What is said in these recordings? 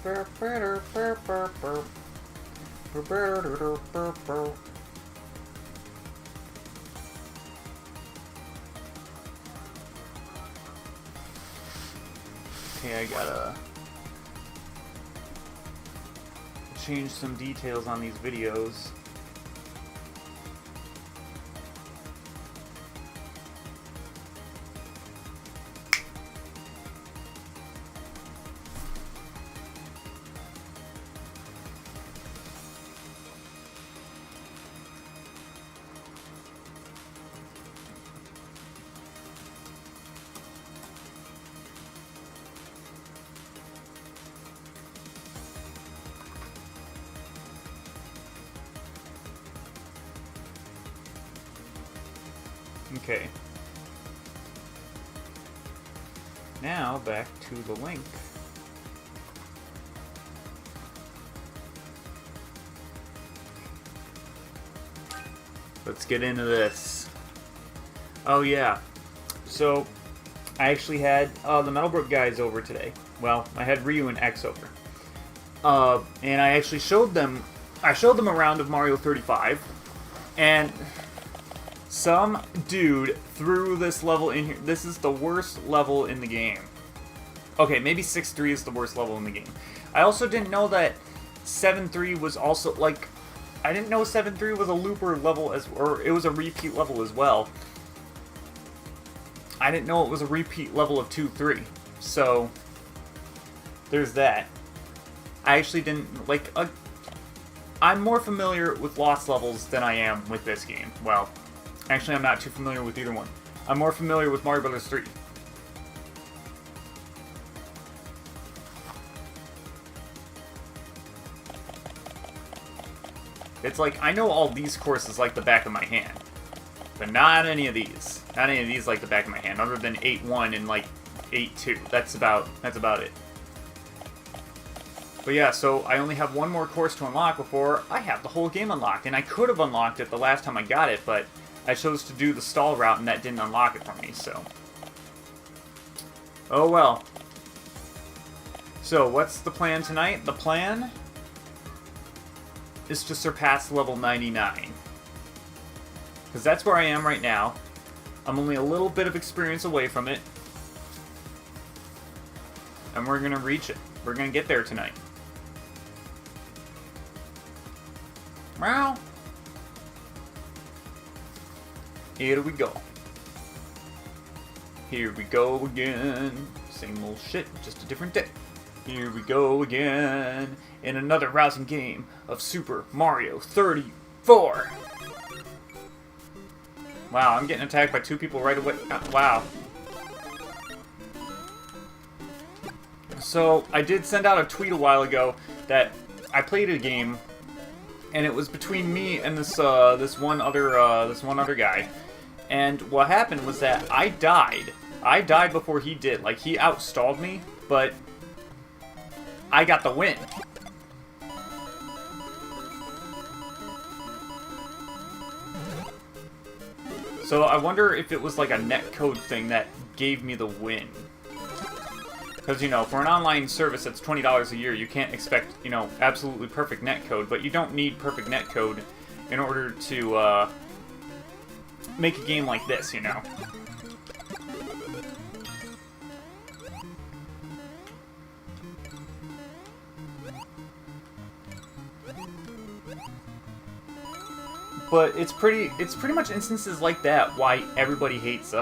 Okay, I gotta change some details on these videos. Okay. Now back to the link. Let's get into this. Oh yeah. So I actually had the Metalbrook guys over today. Well, I had Ryu and X over. And I actually showed them a round of Mario 35, and some dude threw this level in here. This is the worst level in the game. Okay, maybe 6-3 is the worst level in the game. I also didn't know that 7-3 was also, like, I didn't know 7-3 was a looper level, or it was a repeat level as well. I didn't know it was a repeat level of 2-3. So, there's that. I actually didn't, like, I'm more familiar with Lost levels than I am with this game. Well, actually, I'm not too familiar with either one. I'm more familiar with Mario Bros. 3. It's like, I know all these courses like the back of my hand. But not any of these. Not any of these like the back of my hand, other than 8-1 and like 8-2. That's about it. But yeah, so I only have one more course to unlock before I have the whole game unlocked. And I could have unlocked it the last time I got it, but I chose to do the stall route, and that didn't unlock it for me, so. Oh well. So, what's the plan tonight? The plan is to surpass level 99. Because that's where I am right now. I'm only a little bit of experience away from it. And we're going to reach it. We're going to get there tonight. Meow. Here we go. Here we go again. Same old shit, just a different day. Here we go again in another rousing game of Super Mario 34. Wow, I'm getting attacked by two people right away. Wow. So, I did send out a tweet a while ago that I played a game, and it was between me and this one other guy. And what happened was that I died. I died before he did. Like, he outstalled me, but I got the win. So I wonder if it was like a netcode thing that gave me the win. Because, you know, for an online service that's $20 a year, you can't expect, you know, absolutely perfect netcode, but you don't need perfect netcode in order to make a game like this, you know. But it's pretty much instances like that why everybody hates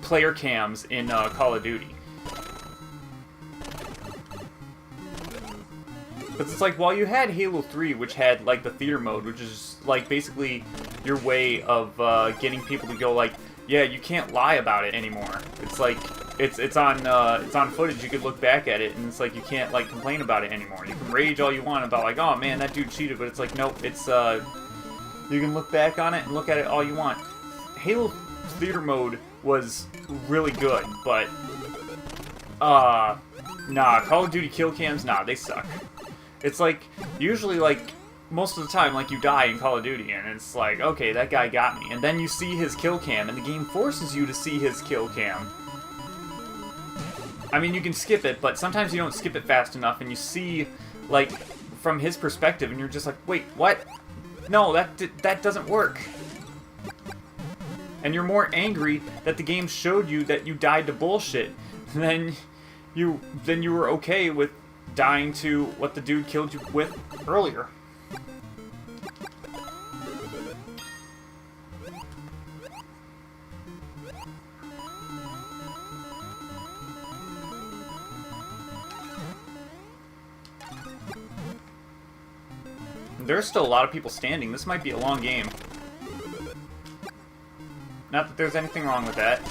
player cams in Call of Duty. Because it's like, while you had Halo 3, which had like the theater mode, which is like basically your way of getting people to go like, yeah, you can't lie about it anymore. It's like it's on footage. You could look back at it, and it's like you can't like complain about it anymore. You can rage all you want about like, oh man, that dude cheated, but it's like, nope, it's you can look back on it and look at it all you want. Halo theater mode was really good, but nah, Call of Duty kill cams, nah, they suck. It's like, usually, like, most of the time, like, you die in Call of Duty, and it's like, okay, that guy got me. And then you see his kill cam, and the game forces you to see his kill cam. I mean, you can skip it, but sometimes you don't skip it fast enough, and you see, like, from his perspective, and you're just like, wait, what? No, that doesn't work. And you're more angry that the game showed you that you died to bullshit than you were okay with dying to what the dude killed you with earlier. There's still a lot of people standing. This might be a long game. Not that there's anything wrong with that.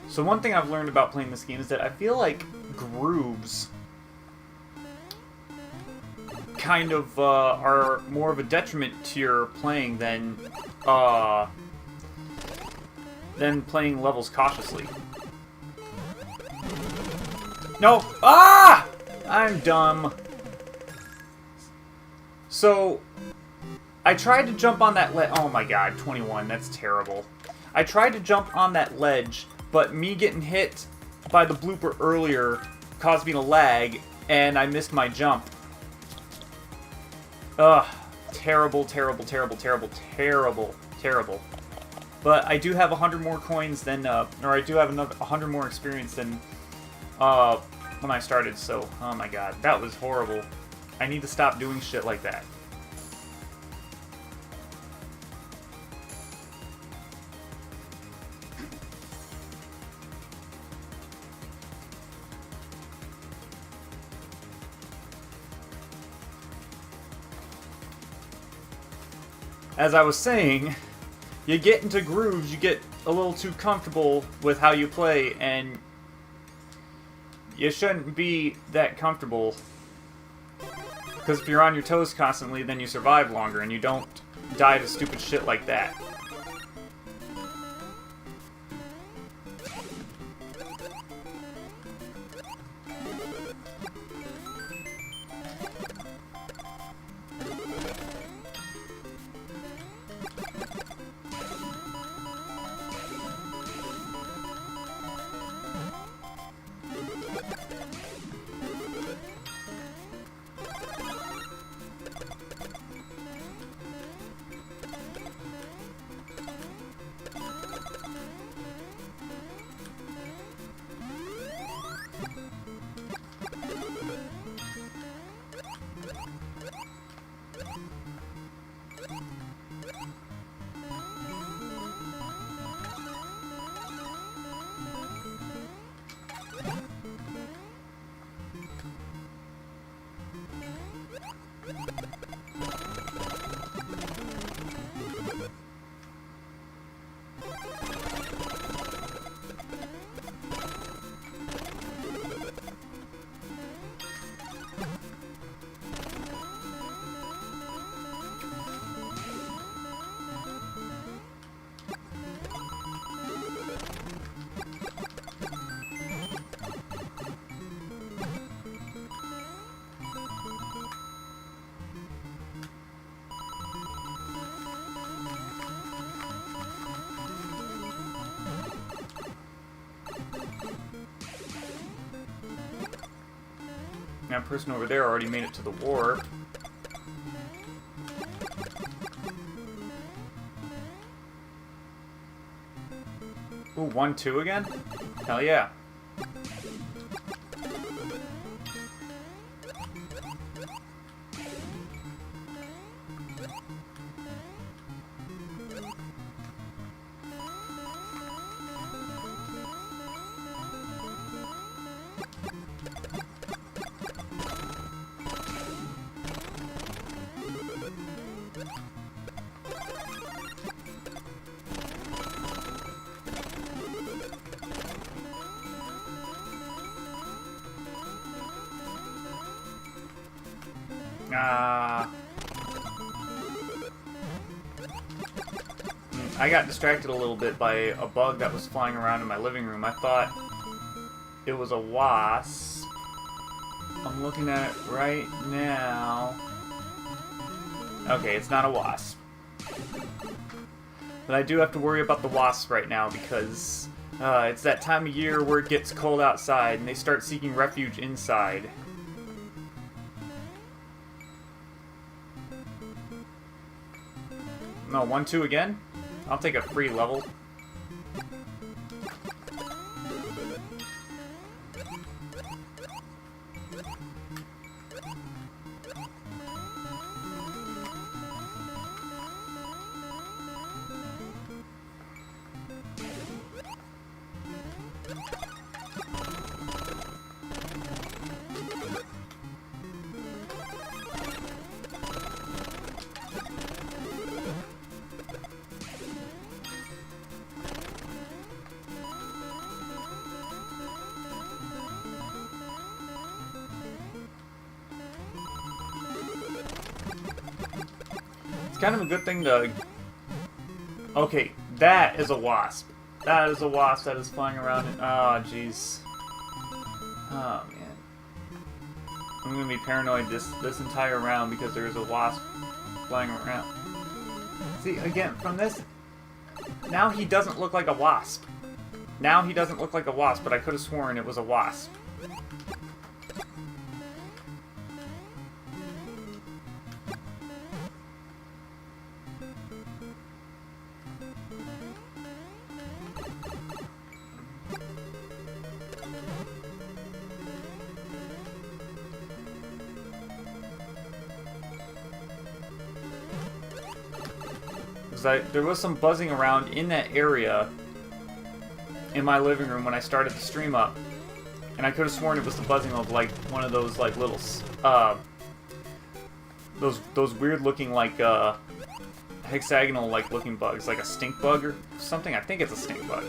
So one thing I've learned about playing this game is that I feel like grooves kind of are more of a detriment to your playing than playing levels cautiously. No! Ah! I'm dumb. So, I tried to jump on that ledge. Oh my god, 21. That's terrible. I tried to jump on that ledge, but me getting hit by the blooper earlier caused me to lag, and I missed my jump. Ugh. Terrible, terrible, terrible, terrible, terrible, terrible. But I do have 100 more coins than, or I do have another 100 more experience than when I started, so, oh my god, that was horrible. I need to stop doing shit like that. As I was saying, you get into grooves, you get a little too comfortable with how you play, and you shouldn't be that comfortable. Because if you're on your toes constantly, then you survive longer, and you don't die to stupid shit like that. That person over there already made it to the warp. Ooh, 1-2 again? Hell yeah. Ah. I got distracted a little bit by a bug that was flying around in my living room. I thought it was a wasp. I'm looking at it right now. Okay, it's not a wasp. But I do have to worry about the wasps right now because it's that time of year where it gets cold outside and they start seeking refuge inside. No, 1-2 again? I'll take a free level. Kind of a good thing to... Okay, that is a wasp. That is a wasp that is flying around. Oh, jeez. Oh, man. I'm gonna be paranoid this entire round because there is a wasp flying around. See, again, from this... Now he doesn't look like a wasp. Now he doesn't look like a wasp, but I could have sworn it was a wasp. There was some buzzing around in that area in my living room when I started the stream up, and I could have sworn it was the buzzing of like one of those like little those weird looking like hexagonal like looking bugs, like a stink bug or something. I think it's a stink bug.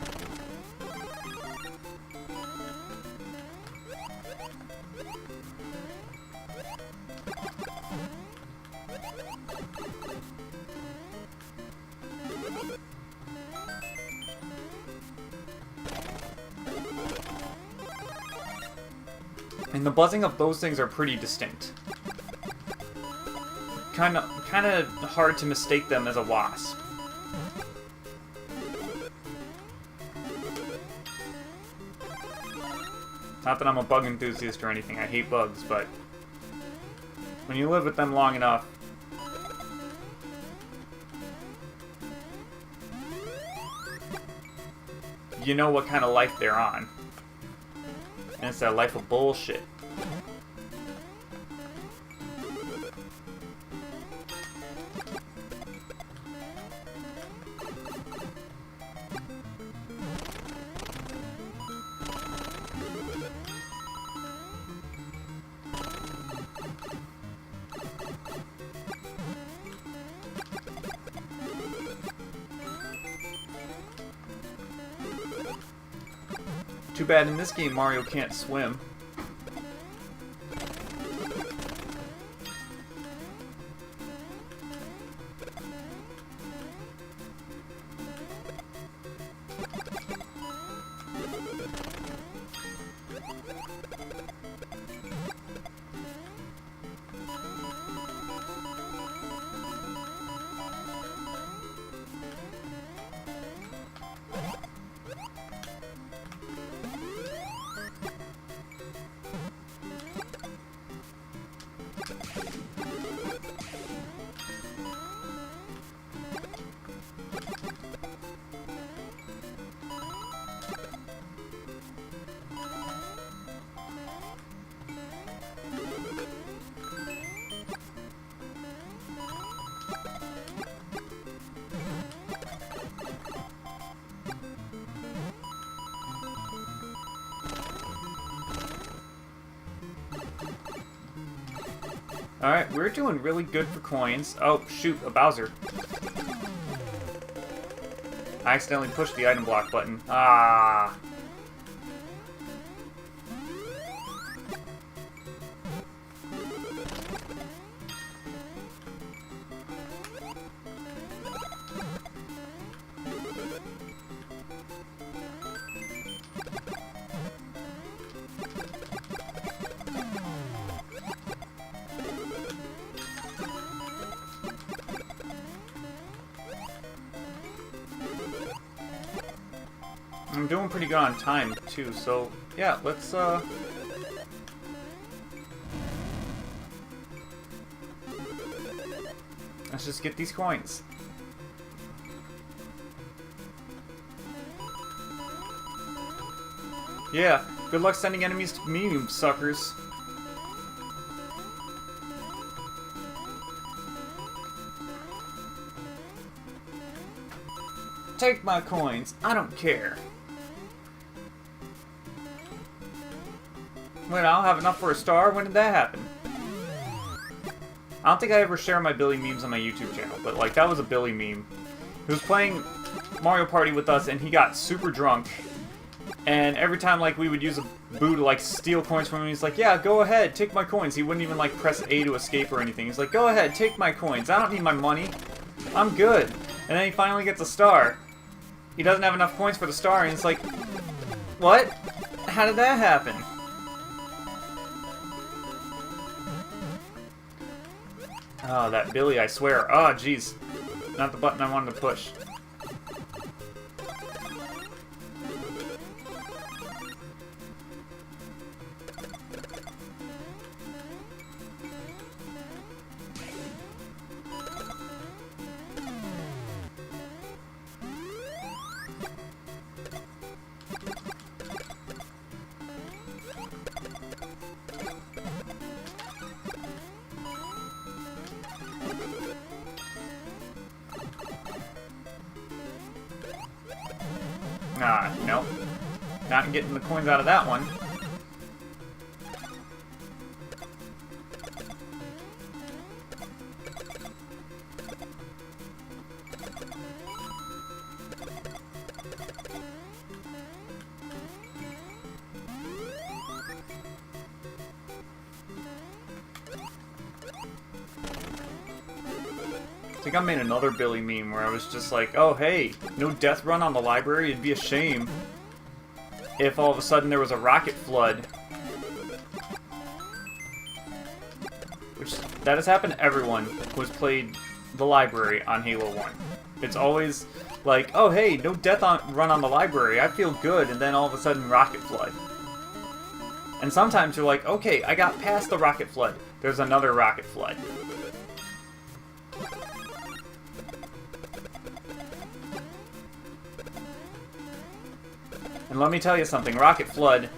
And the buzzing of those things are pretty distinct. Kind of hard to mistake them as a wasp. Not that I'm a bug enthusiast or anything, I hate bugs, but when you live with them long enough, you know what kind of life they're on. And it's that life of bullshit. Too bad in this game Mario can't swim. Alright, we're doing really good for coins. Oh, shoot, a Bowser. I accidentally pushed the item block button. Ah. I'm doing pretty good on time, too, so, yeah, let's just get these coins. Yeah, good luck sending enemies to me, you suckers. Take my coins. I don't care. Wait, I don't have enough for a star? When did that happen? I don't think I ever share my Billy memes on my YouTube channel, but, like, that was a Billy meme. He was playing Mario Party with us, and he got super drunk. And every time, like, we would use a boo to, like, steal coins from him, he's like, yeah, go ahead, take my coins. He wouldn't even, like, press A to escape or anything. He's like, go ahead, take my coins. I don't need my money. I'm good. And then he finally gets a star. He doesn't have enough coins for the star, and he's like, what? How did that happen? Oh, that Billy, I swear. Oh, jeez. Not the button I wanted to push. Ah, nope. Not getting the coins out of that one. I think I made another Billy meme where I was just like, oh hey, no death run on the library, it'd be a shame if all of a sudden there was a rocket flood. Which, that has happened to everyone who has played the library on Halo 1. It's always like, oh hey, no death run on the library, I feel good, and then all of a sudden rocket flood. And sometimes you're like, okay, I got past the rocket flood, there's another rocket flood. And let me tell you something, Rocket Flood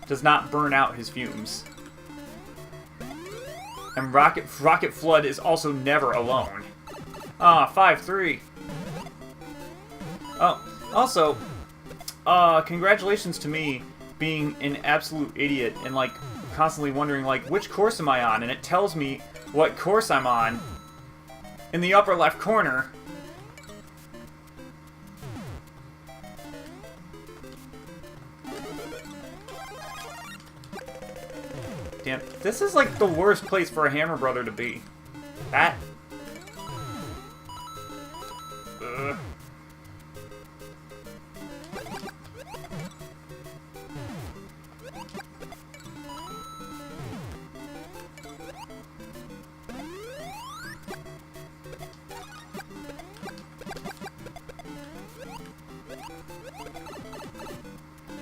does not burn out his fumes. And Rocket Flood is also never alone. Ah, 5-3. Oh, also, congratulations to me being an absolute idiot and, like, constantly wondering, like, which course am I on? And it tells me what course I'm on in the upper left corner. Damn, this is like the worst place for a Hammer Brother to be. That. Ugh.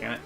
Damn it.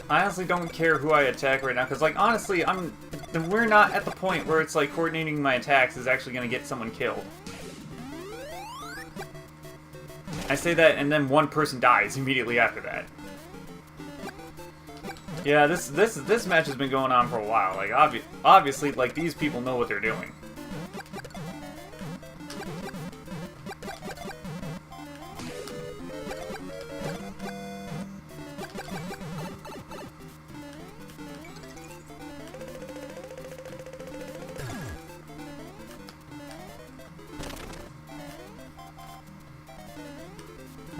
I honestly don't care who I attack right now, because, like, honestly, we're not at the point where it's like coordinating my attacks is actually going to get someone killed. I say that, and then one person dies immediately after that. Yeah, this match has been going on for a while. Like, obviously, like, these people know what they're doing.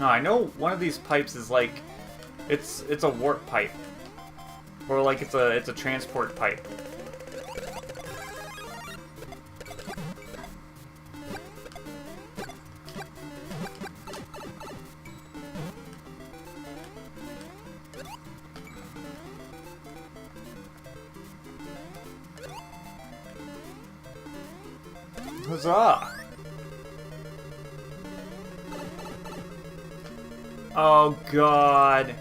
No, I know one of these pipes is like, it's a warp pipe, or like it's a transport pipe. Huzzah! Oh god.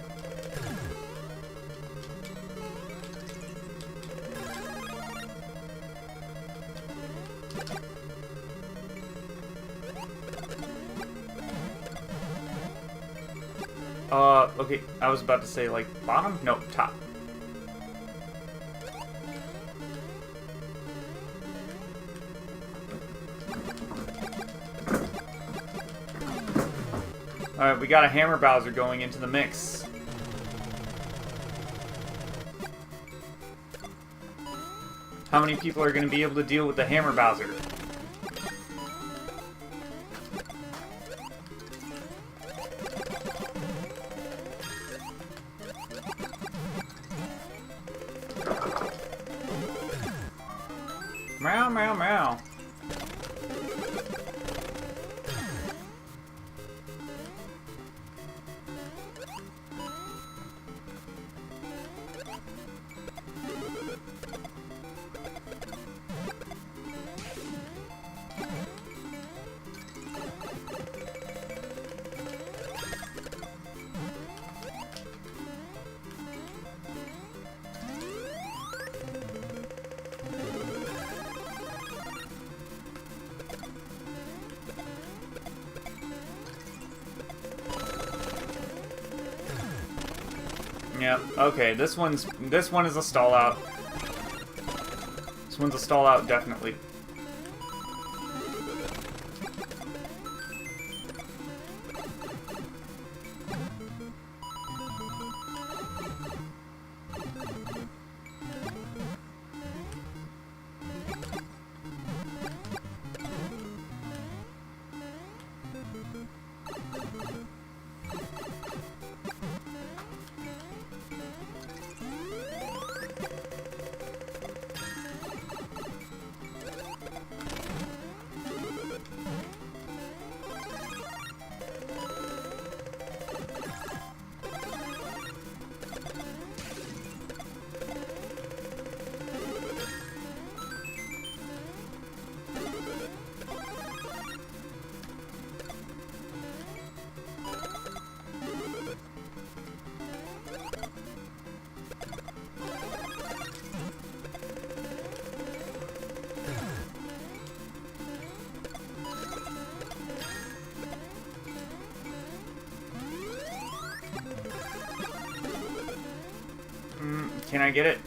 Okay, I was about to say, like, bottom? No, top. Alright, we got a Hammer Bowser going into the mix. How many people are going to be able to deal with the Hammer Bowser? Meow, meow, meow. Yep, okay, this one is a stall out. This one's a stall out, definitely. Can I get it?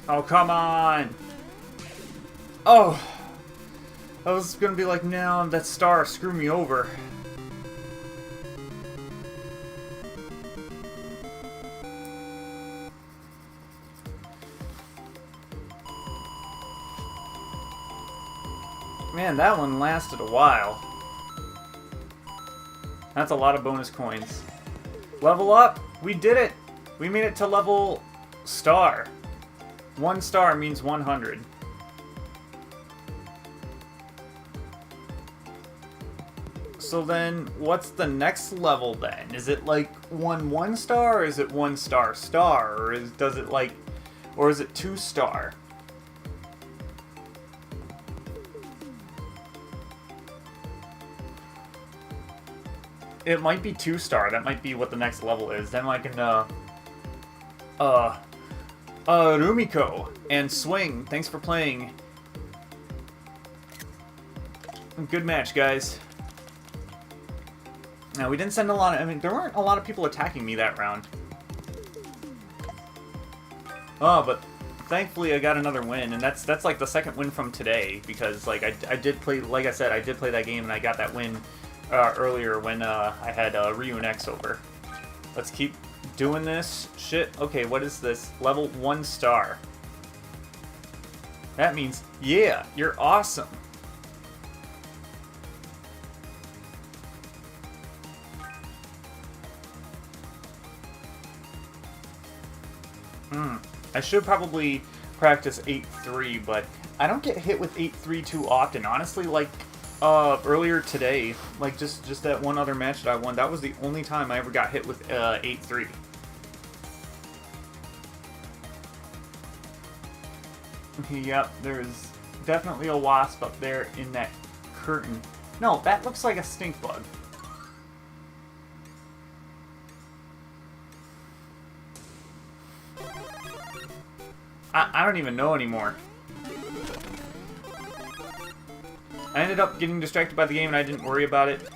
Oh, come on! Oh! I was gonna be like, no, that star screwed me over. Man, that one lasted a while. That's a lot of bonus coins. Level up! We did it! We made it to level star. 1 star means 100. So then, what's the next level then? Is it like 1 star, or is it 1 star star, or does it like, or is it 2 star? It might be 2 star. That might be what the next level is. Then I can Rumiko and Swing, thanks for playing. Good match, guys. Now, we didn't send a lot of... I mean, there weren't a lot of people attacking me that round. Oh, but thankfully I got another win, and that's like the second win from today, because like I did play, like I said, I did play that game and I got that win earlier when I had Ryu and X over. Let's keep doing this. Shit. Okay, what is this? Level 1 star. That means, yeah, you're awesome. I should probably practice 8-3, but I don't get hit with 8-3 too often. Honestly, like earlier today, like just that one other match that I won, that was the only time I ever got hit with 8-3. Yep, there's definitely a wasp up there in that curtain. No, that looks like a stink bug. I don't even know anymore. I ended up getting distracted by the game and I didn't worry about it.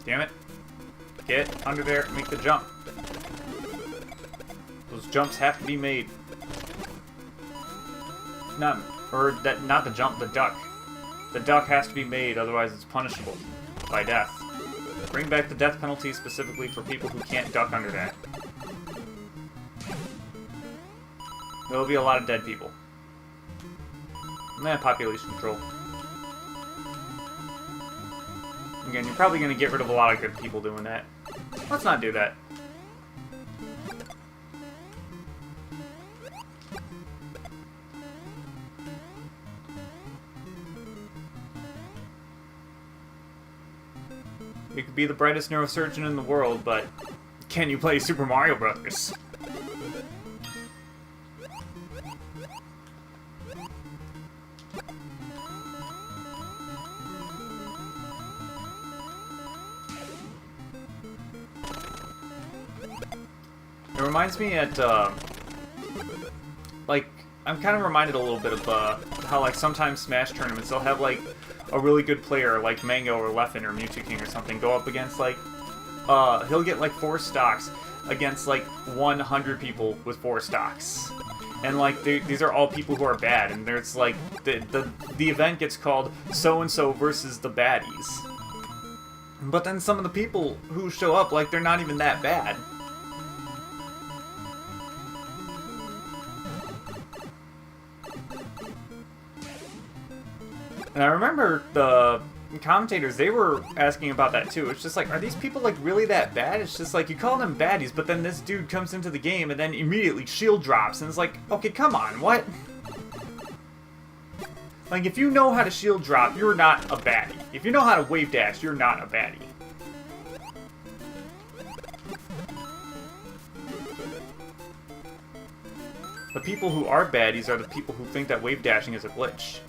Damn it. Get under there and make the jump. Those jumps have to be made. Not the jump, the duck. The duck has to be made, otherwise it's punishable by death. Bring back the death penalty specifically for people who can't duck under that. There will be a lot of dead people. Population control. Again, you're probably going to get rid of a lot of good people doing that. Let's not do that. You could be the brightest neurosurgeon in the world, but can you play Super Mario Brothers? It reminds me like, I'm kind of reminded a little bit of how, like, sometimes Smash tournaments, they'll have, like, a really good player, like Mango or Leffen or Mewtwo King or something, go up against, like, he'll get, like, 4 stocks against, like, 100 people with 4 stocks. And, like, these are all people who are bad, and there's, like, the event gets called so-and-so versus the baddies. But then some of the people who show up, like, they're not even that bad. And I remember the commentators, they were asking about that too. It's just like, are these people like really that bad? It's just like, you call them baddies, but then this dude comes into the game and then immediately shield drops, and it's like, okay, come on, what? Like, if you know how to shield drop, you're not a baddie. If you know how to wave dash, you're not a baddie. The people who are baddies are the people who think that wave dashing is a glitch.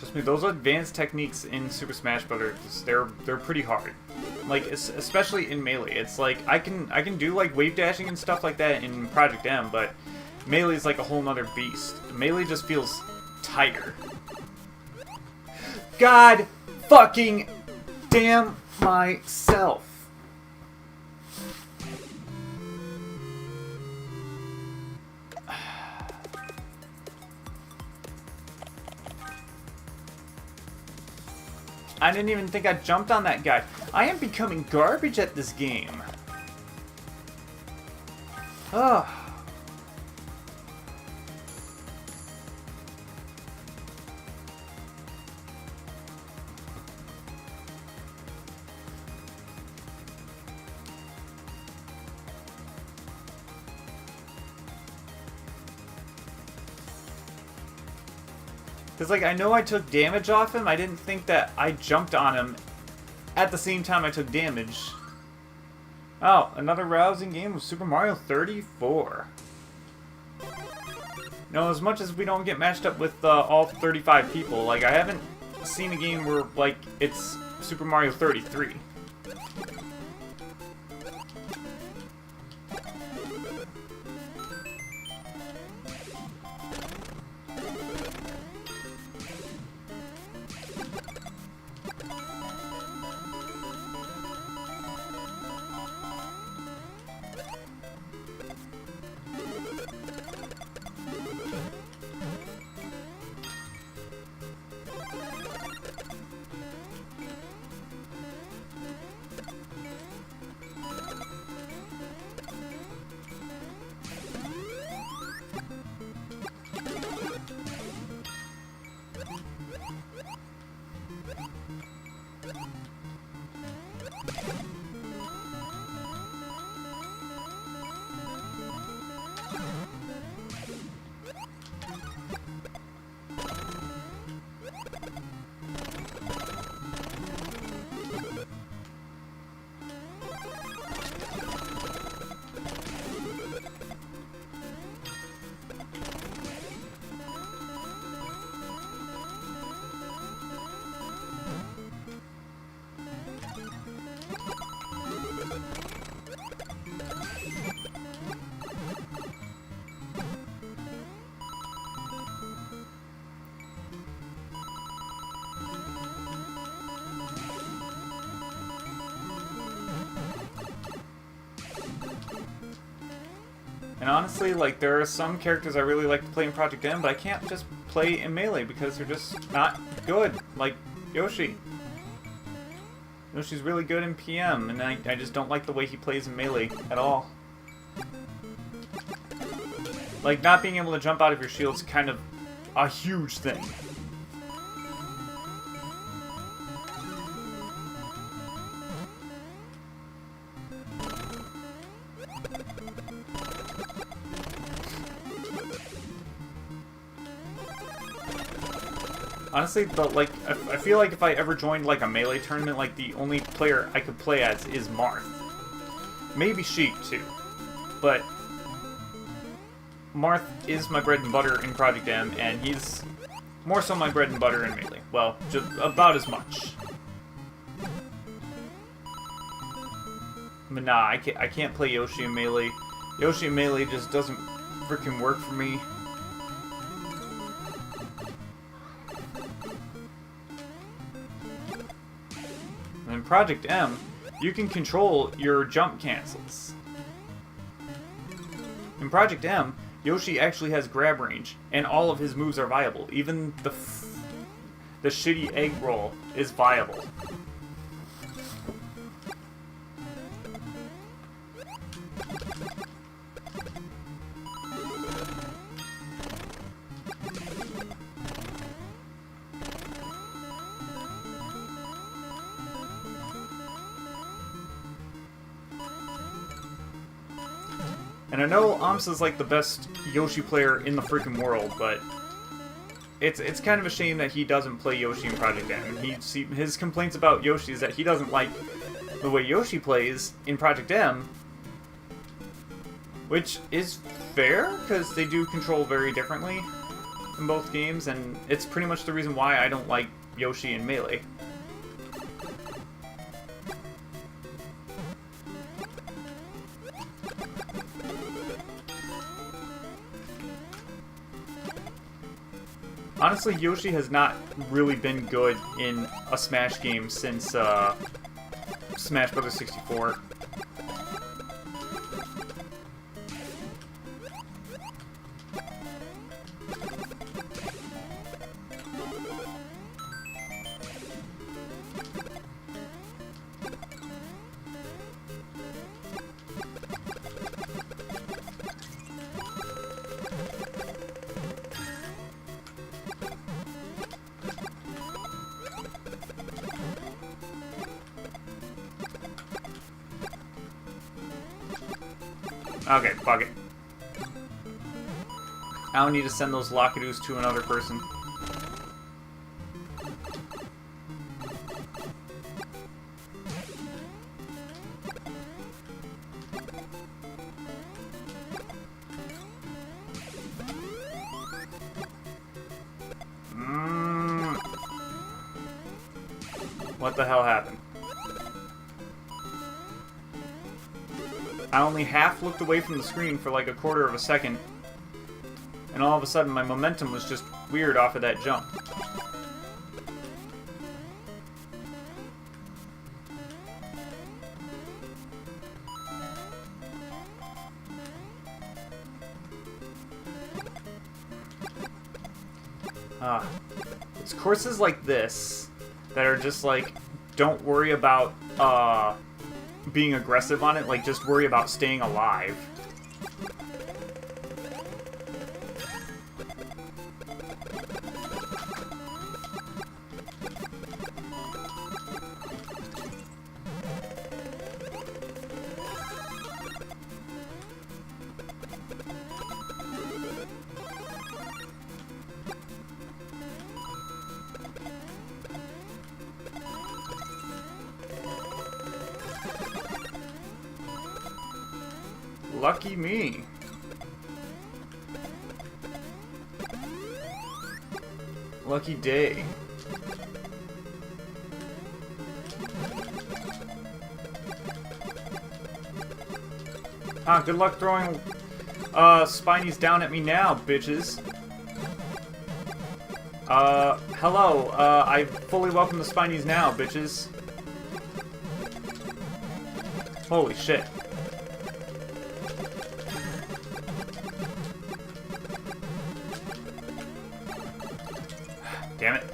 Trust me, those advanced techniques in Super Smash Bros. They're pretty hard. Like, especially in Melee. It's like I can do like wave dashing and stuff like that in Project M, but Melee is like a whole nother beast. Melee just feels tighter. God fucking damn myself. I didn't even think I jumped on that guy. I am becoming garbage at this game. Ugh. Because, like, I know I took damage off him. I didn't think that I jumped on him at the same time I took damage. Oh, another rousing game of Super Mario 34. No, as much as we don't get matched up with all 35 people, like, I haven't seen a game where, like, it's Super Mario 33. And honestly, like, there are some characters I really like to play in Project M, but I can't just play in Melee because they're just not good. Like, Yoshi. Yoshi's really good in PM, and I just don't like the way he plays in Melee at all. Like, not being able to jump out of your shield's kind of a huge thing. Honestly, I feel like if I ever joined like a Melee tournament, like the only player I could play as is Marth. Maybe Sheik too, but Marth is my bread and butter in Project M, and he's more so my bread and butter in Melee. Well, just about as much. But nah, I can't play Yoshi in Melee. Yoshi in Melee just doesn't freaking work for me. In Project M, you can control your jump cancels. In Project M, Yoshi actually has grab range, and all of his moves are viable. Even the shitty egg roll is viable. And I know Amsa's like the best Yoshi player in the freaking world, but it's kind of a shame that he doesn't play Yoshi in Project M. His complaints about Yoshi is that he doesn't like the way Yoshi plays in Project M, which is fair, because they do control very differently. in both games, and it's pretty much the reason why I don't like Yoshi in Melee. Honestly, Yoshi has not really been good in a Smash game since Smash Bros. 64. Okay, fuck it. I don't need to send those Lockadoos to another person. What the hell happened? I only half looked away from the screen for like a quarter of a second, and all of a sudden my momentum was just weird off of that jump. It's courses like this that are just like, don't worry about being aggressive on it, like just worry about staying alive. Lucky me. Lucky day. Good luck throwing Spinies down at me now, bitches. Hello. I fully welcome the Spinies now, bitches. Holy shit. Damn it.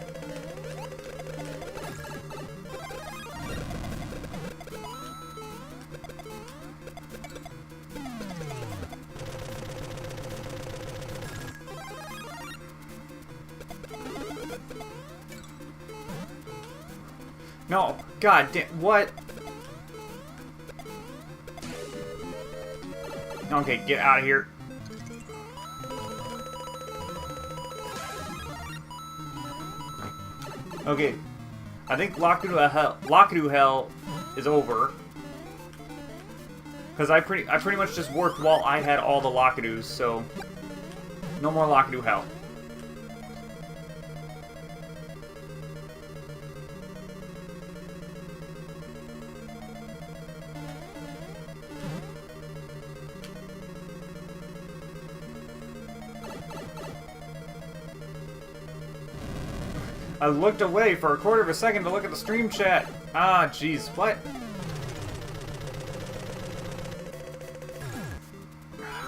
No, god damn, what? Okay, get out of here. Okay, I think Lockadoo Hell is over. Because I pretty much just worked while I had all the Lockadoos, so no more Lockadoo Hell. I looked away for a quarter of a second to look at the stream chat. Ah, jeez, what?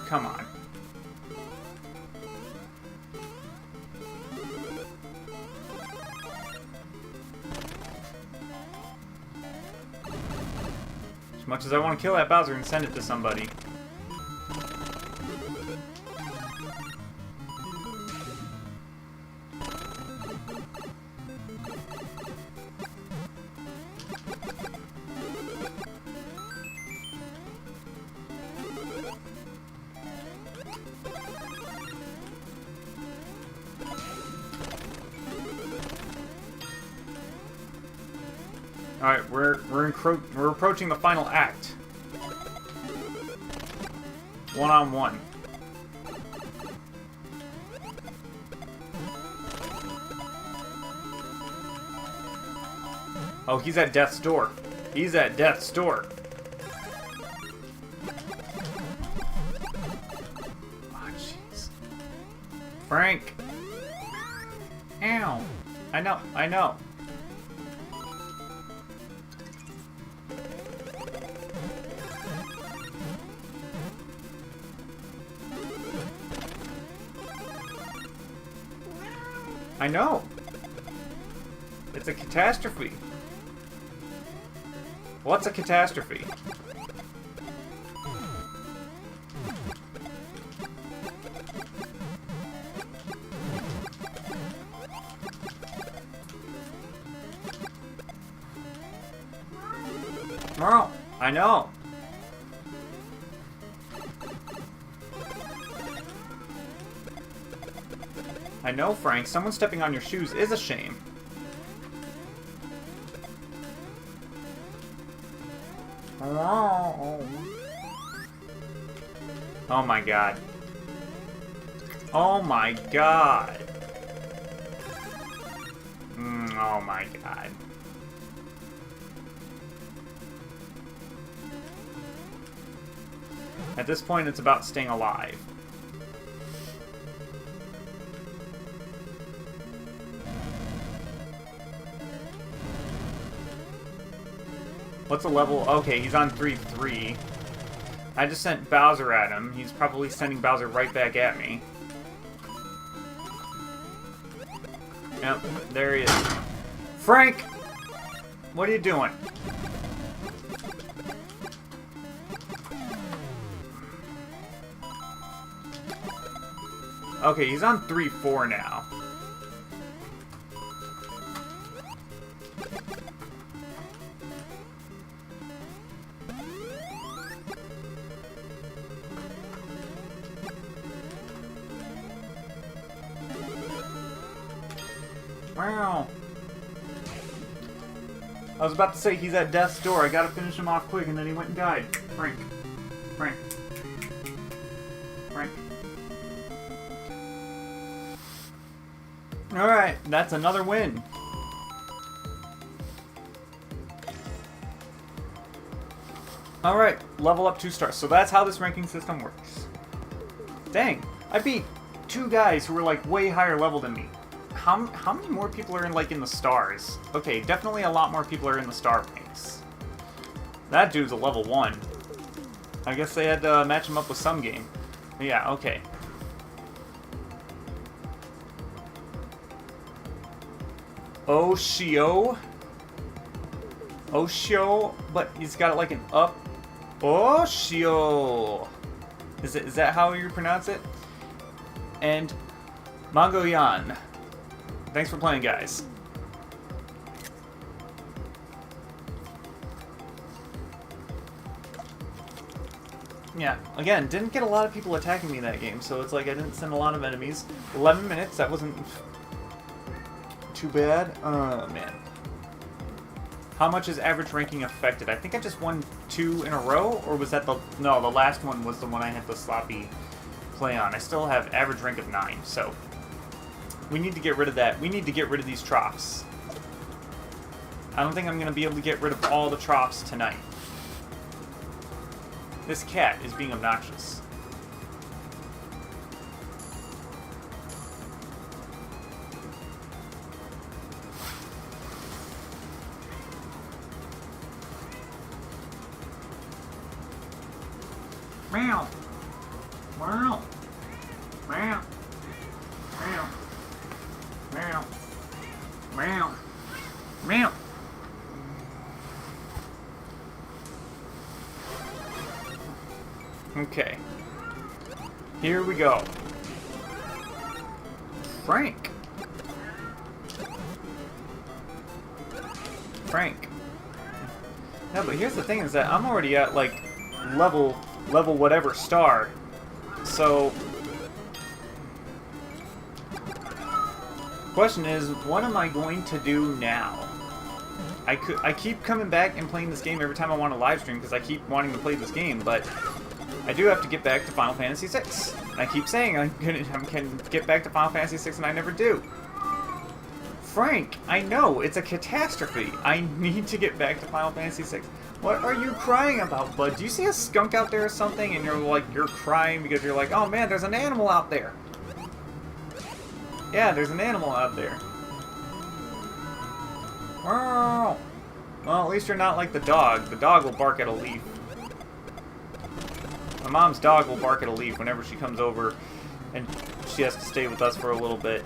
Come on. As much as I want to kill that Bowser and send it to somebody. Alright, we're approaching the final act. One-on-one. Oh, he's at death's door. He's at death's door. Oh, jeez. Frank. Ow. I know, I know. I know. It's a catastrophe. What's a catastrophe? Merle, I know. I know, Frank. Someone stepping on your shoes is a shame. Oh my god. Oh my god. Oh my god. At this point, it's about staying alive. What's the level? Okay, he's on 3-3. I just sent Bowser at him. He's probably sending Bowser right back at me. Yep, there he is. Frank! What are you doing? Okay, he's on 3-4 now. Wow. I was about to say he's at death's door. I gotta finish him off quick, and then he went and died. Frank. Frank. Frank. Alright, that's another win. Alright, level up 2 stars. So that's how this ranking system works. Dang, I beat 2 guys who were like way higher level than me. How many more people are in the stars? Okay, definitely a lot more people are in the star ranks. That dude's a level 1. I guess they had to match him up with some game. But yeah, okay. Oshio? Oshio? But he's got it like an up. Oshio! Is that how you pronounce it? And Magoyan. Thanks for playing, guys. Yeah, again, didn't get a lot of people attacking me that game, so it's like I didn't send a lot of enemies. 11 minutes, that wasn't too bad. Oh, man. How much is average ranking affected? I think I just won 2 in a row, or was that the... No, the last one was the one I had the sloppy play on. I still have average rank of 9, so... We need to get rid of that. We need to get rid of these troughs. I don't think I'm going to be able to get rid of all the troughs tonight. This cat is being obnoxious. Meow. Meow. Meow. Meow. Meow. Meow. Meow. Okay. Here we go. Frank. Frank. No, but here's the thing is that I'm already at, like, level whatever star. So... Question is, what am I going to do now? I keep coming back and playing this game every time I want to live stream because I keep wanting to play this game, but I do have to get back to Final Fantasy VI. I keep saying I can get back to Final Fantasy VI, and I never do. Frank, I know, it's a catastrophe. I need to get back to Final Fantasy VI. What are you crying about, bud? Do you see a skunk out there or something and you're crying because you're like, oh man, there's an animal out there. Yeah, there's an animal out there. Well, at least you're not like the dog. The dog will bark at a leaf. My mom's dog will bark at a leaf whenever she comes over and she has to stay with us for a little bit.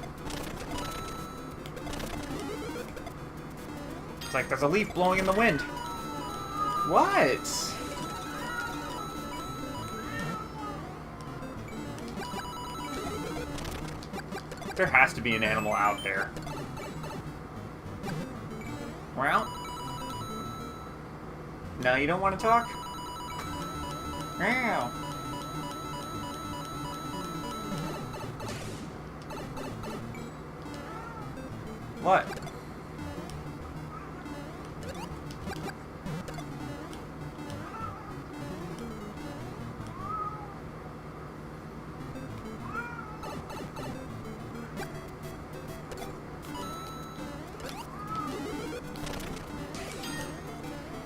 It's like there's a leaf blowing in the wind. What? There has to be an animal out there. Well, no, you don't want to talk? Meow. What?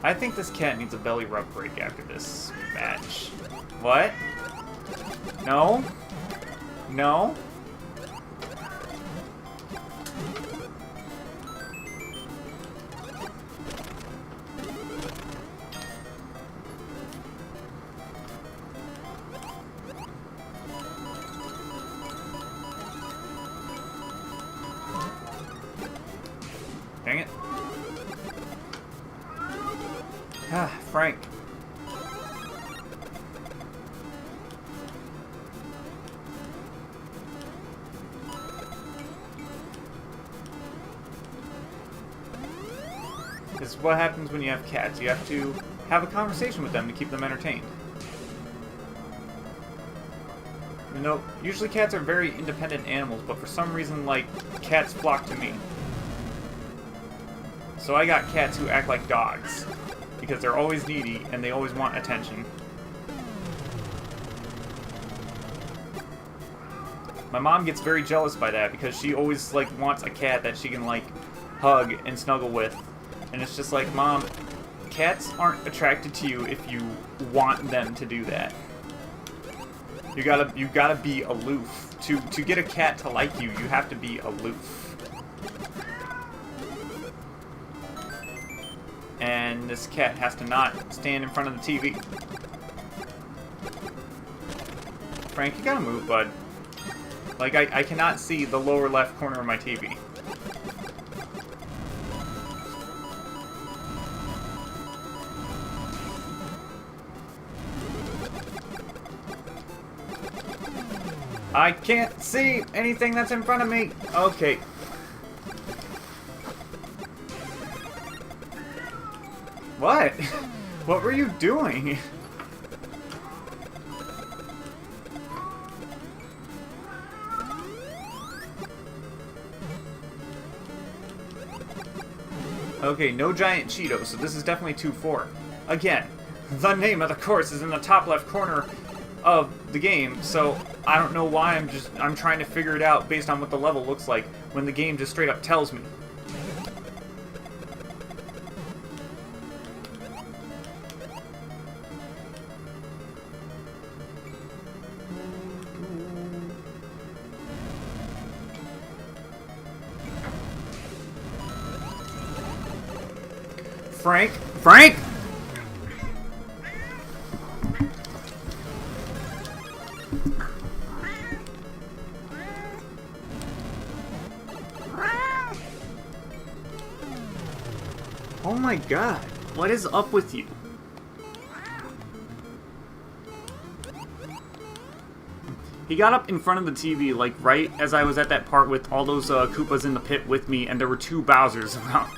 I think this cat needs a belly rub break after this match. What? No? No? Dang it. Ah, Frank. This is what happens when you have cats. You have to have a conversation with them to keep them entertained. You know, usually cats are very independent animals, but for some reason, like, cats flock to me. So I got cats who act like dogs. Because they're always needy, and they always want attention. My mom gets very jealous by that, because she always, like, wants a cat that she can, like, hug and snuggle with. And it's just like, Mom, cats aren't attracted to you if you want them to do that. You gotta be aloof. To get a cat to like you, you have to be aloof. And this cat has to not stand in front of the TV. Frank, you gotta move, bud. Like, I cannot see the lower left corner of my TV. I can't see anything that's in front of me. Okay. What? What were you doing? Okay, no giant Cheetos, so this is definitely 2-4. Again, the name of the course is in the top left corner of the game, so I don't know why I'm trying to figure it out based on what the level looks like when the game just straight up tells me. Frank? Frank? Oh my god, what is up with you? He got up in front of the TV, like, right as I was at that part with all those Koopas in the pit with me, and there were 2 Bowsers around.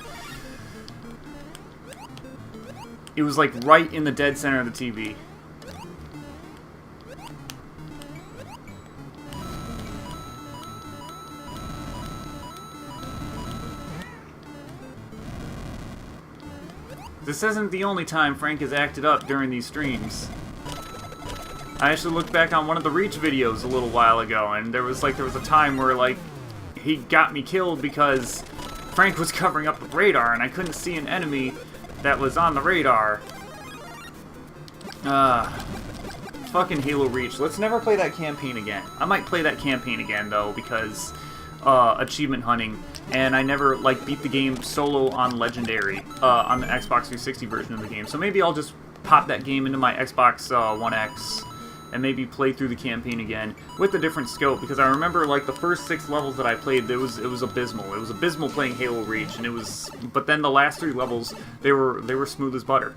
It was, like, right in the dead center of the TV. This isn't the only time Frank has acted up during these streams. I actually looked back on one of the Reach videos a little while ago, and there was a time where, like, he got me killed because Frank was covering up the radar, and I couldn't see an enemy that was on the radar. Fucking Halo Reach. Let's never play that campaign again. I might play that campaign again, though, because achievement hunting, and I never, like, beat the game solo on Legendary, on the Xbox 360 version of the game. So maybe I'll just pop that game into my Xbox One X and maybe play through the campaign again with a different scope, because I remember, like, the first 6 levels that I played, it was abysmal. It was abysmal playing Halo Reach, and it was, but then the last 3 levels, they were smooth as butter.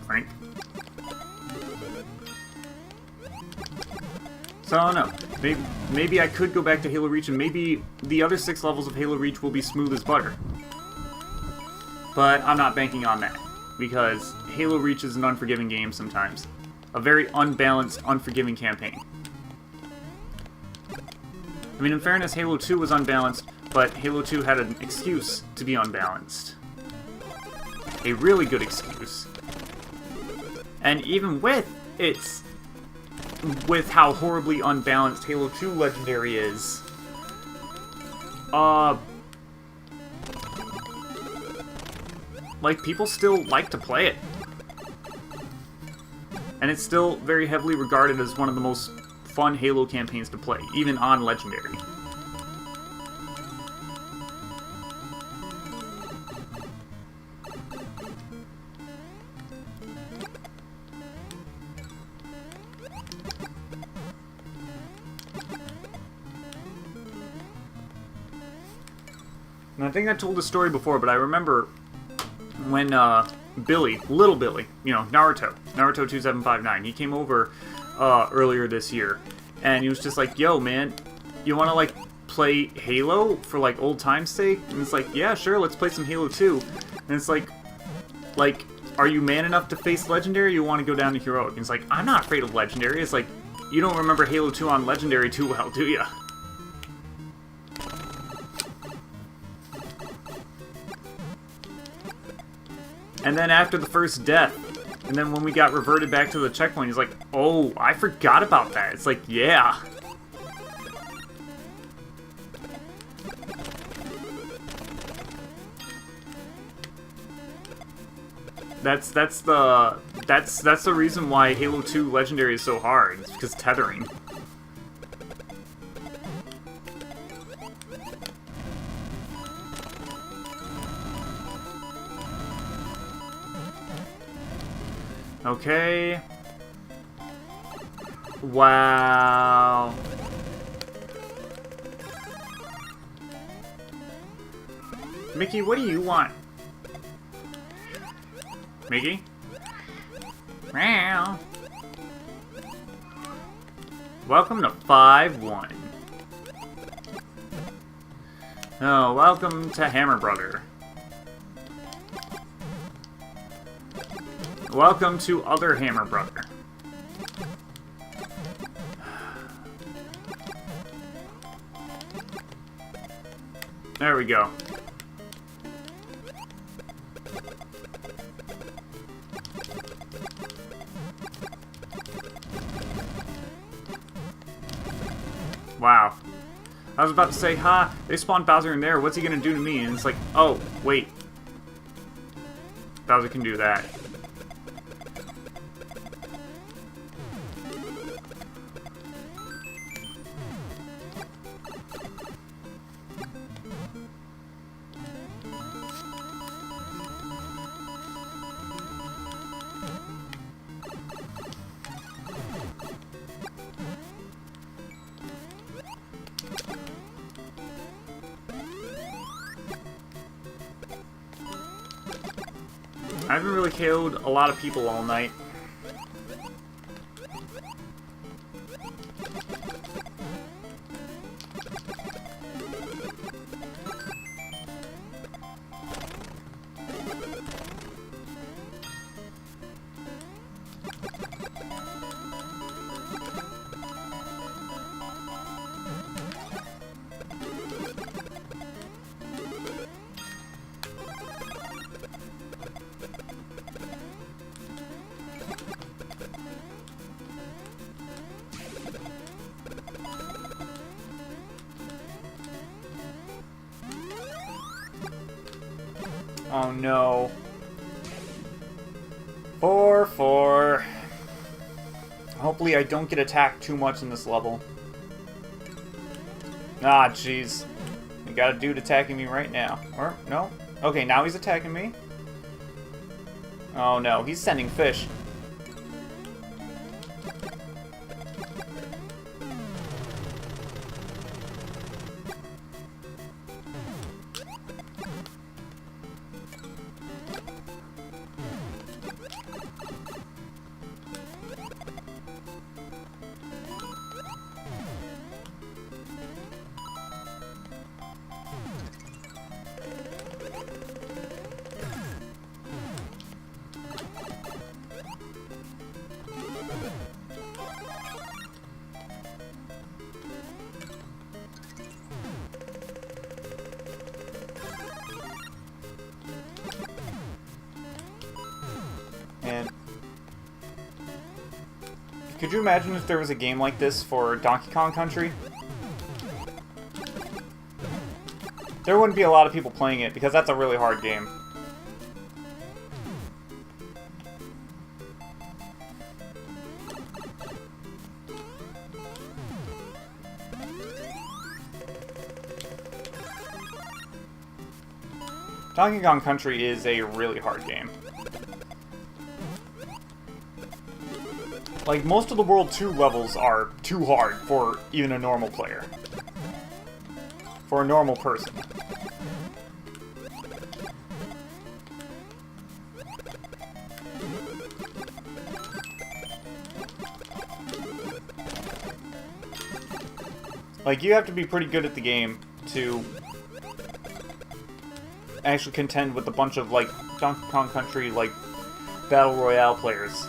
Frank. So I don't know. Maybe I could go back to Halo Reach, and maybe the other 6 levels of Halo Reach will be smooth as butter. But I'm not banking on that, because Halo Reach is an unforgiving game sometimes. A very unbalanced, unforgiving campaign. I mean, in fairness, Halo 2 was unbalanced, but Halo 2 had an excuse to be unbalanced. A really good excuse. And even with how horribly unbalanced Halo 2 Legendary is, like, people still like to play it. And it's still very heavily regarded as one of the most fun Halo campaigns to play, even on Legendary. And I think I told the story before, but I remember when Billy, little Billy, you know, Naruto 2759, he came over earlier this year, and he was just like, yo, man, you want to, like, play Halo for, like, old time's sake? And it's like, yeah, sure, let's play some Halo 2. And it's like, are you man enough to face Legendary, or you want to go down to Heroic? And it's like, I'm not afraid of Legendary. It's like, you don't remember Halo 2 on Legendary too well, do ya? And then after the first death, and then when we got reverted back to the checkpoint, he's like, oh, I forgot about that. It's like, yeah. That's the reason why Halo 2 Legendary is so hard. It's because tethering. Okay. Wow. Mickey, what do you want? Mickey? Meow. Welcome to 5-1. Oh, welcome to Hammer Brother. Welcome to other Hammer Brother. There we go. Wow. I was about to say, ha, they spawned Bowser in there, what's he gonna do to me? And it's like, oh, wait. Bowser can do that. I haven't really killed a lot of people all night. Oh no. 4-4. Hopefully I don't get attacked too much in this level. Ah, jeez. We got a dude attacking me right now. Or, no? Okay, now he's attacking me. Oh no, he's sending fish. And could you imagine if there was a game like this for Donkey Kong Country? There wouldn't be a lot of people playing it because that's a really hard game. Donkey Kong Country is a really hard game. Like, most of the World 2 levels are too hard for even a normal player. For a normal person. Like, you have to be pretty good at the game to actually contend with a bunch of, like, Donkey Kong Country, like, Battle Royale players.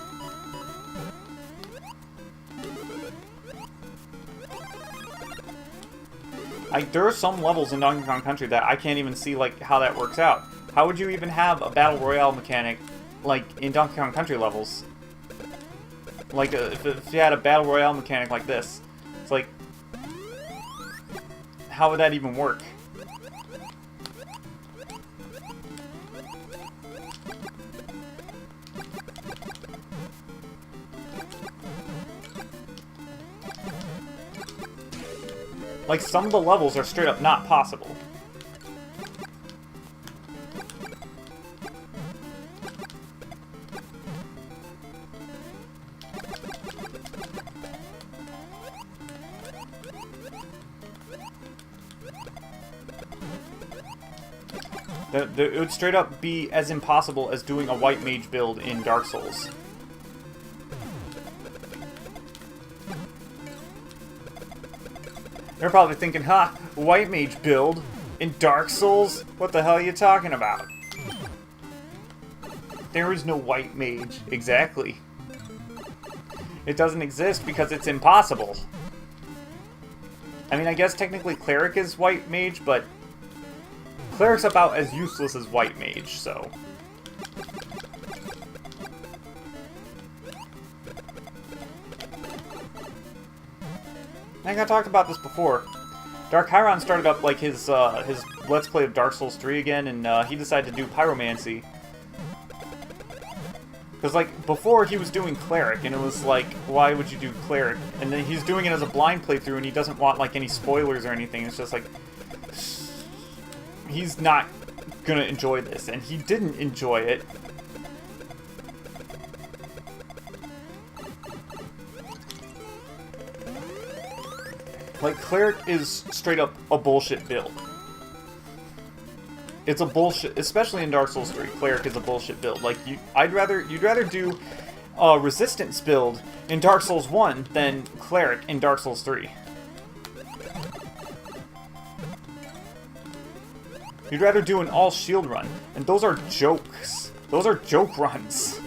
There are some levels in Donkey Kong Country that I can't even see, like, how that works out. How would you even have a Battle Royale mechanic, like, in Donkey Kong Country levels? Like, if you had a Battle Royale mechanic like this, it's like, how would that even work? Like, some of the levels are straight up not possible. It would straight up be as impossible as doing a white mage build in Dark Souls. They're probably thinking, ha, white mage build in Dark Souls? What the hell are you talking about? There is no white mage. Exactly. It doesn't exist because it's impossible. I mean, I guess technically Cleric is white mage, but Cleric's about as useless as white mage, so... I think I talked about this before. Dark Chiron started up like his Let's Play of Dark Souls 3 again, and he decided to do Pyromancy. Because, like, before he was doing Cleric, and it was like, why would you do Cleric? And then he's doing it as a blind playthrough, and he doesn't want, like, any spoilers or anything. It's just like, he's not gonna enjoy this, and he didn't enjoy it. Like, Cleric is straight up a bullshit build. It's a bullshit, especially in Dark Souls 3, Cleric is a bullshit build. Like, you'd rather do a Resistance build in Dark Souls 1 than Cleric in Dark Souls 3. You'd rather do an all-shield run, and those are jokes. Those are joke runs.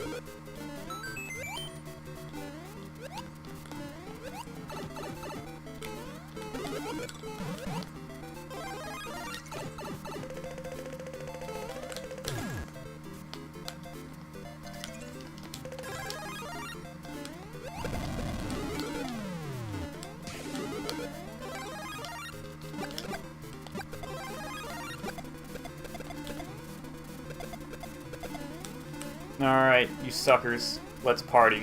Alright, you suckers. Let's party.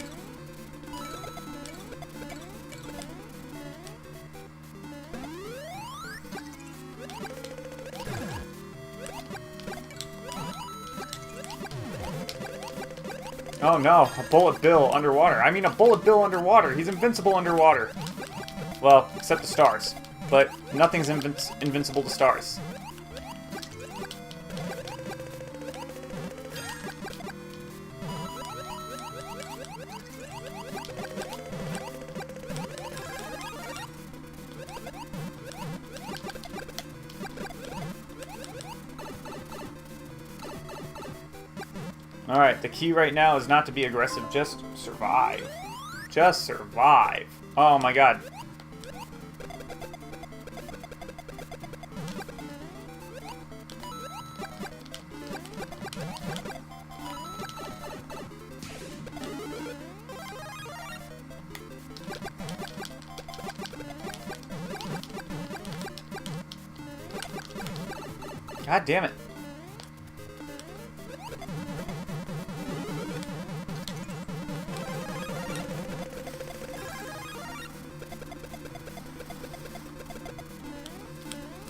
Oh no, a Bullet Bill underwater. I mean, a Bullet Bill underwater. He's invincible underwater. Well, except the stars. But nothing's invincible to stars. Alright, the key right now is not to be aggressive, just survive. Just survive. Oh my god. God damn it.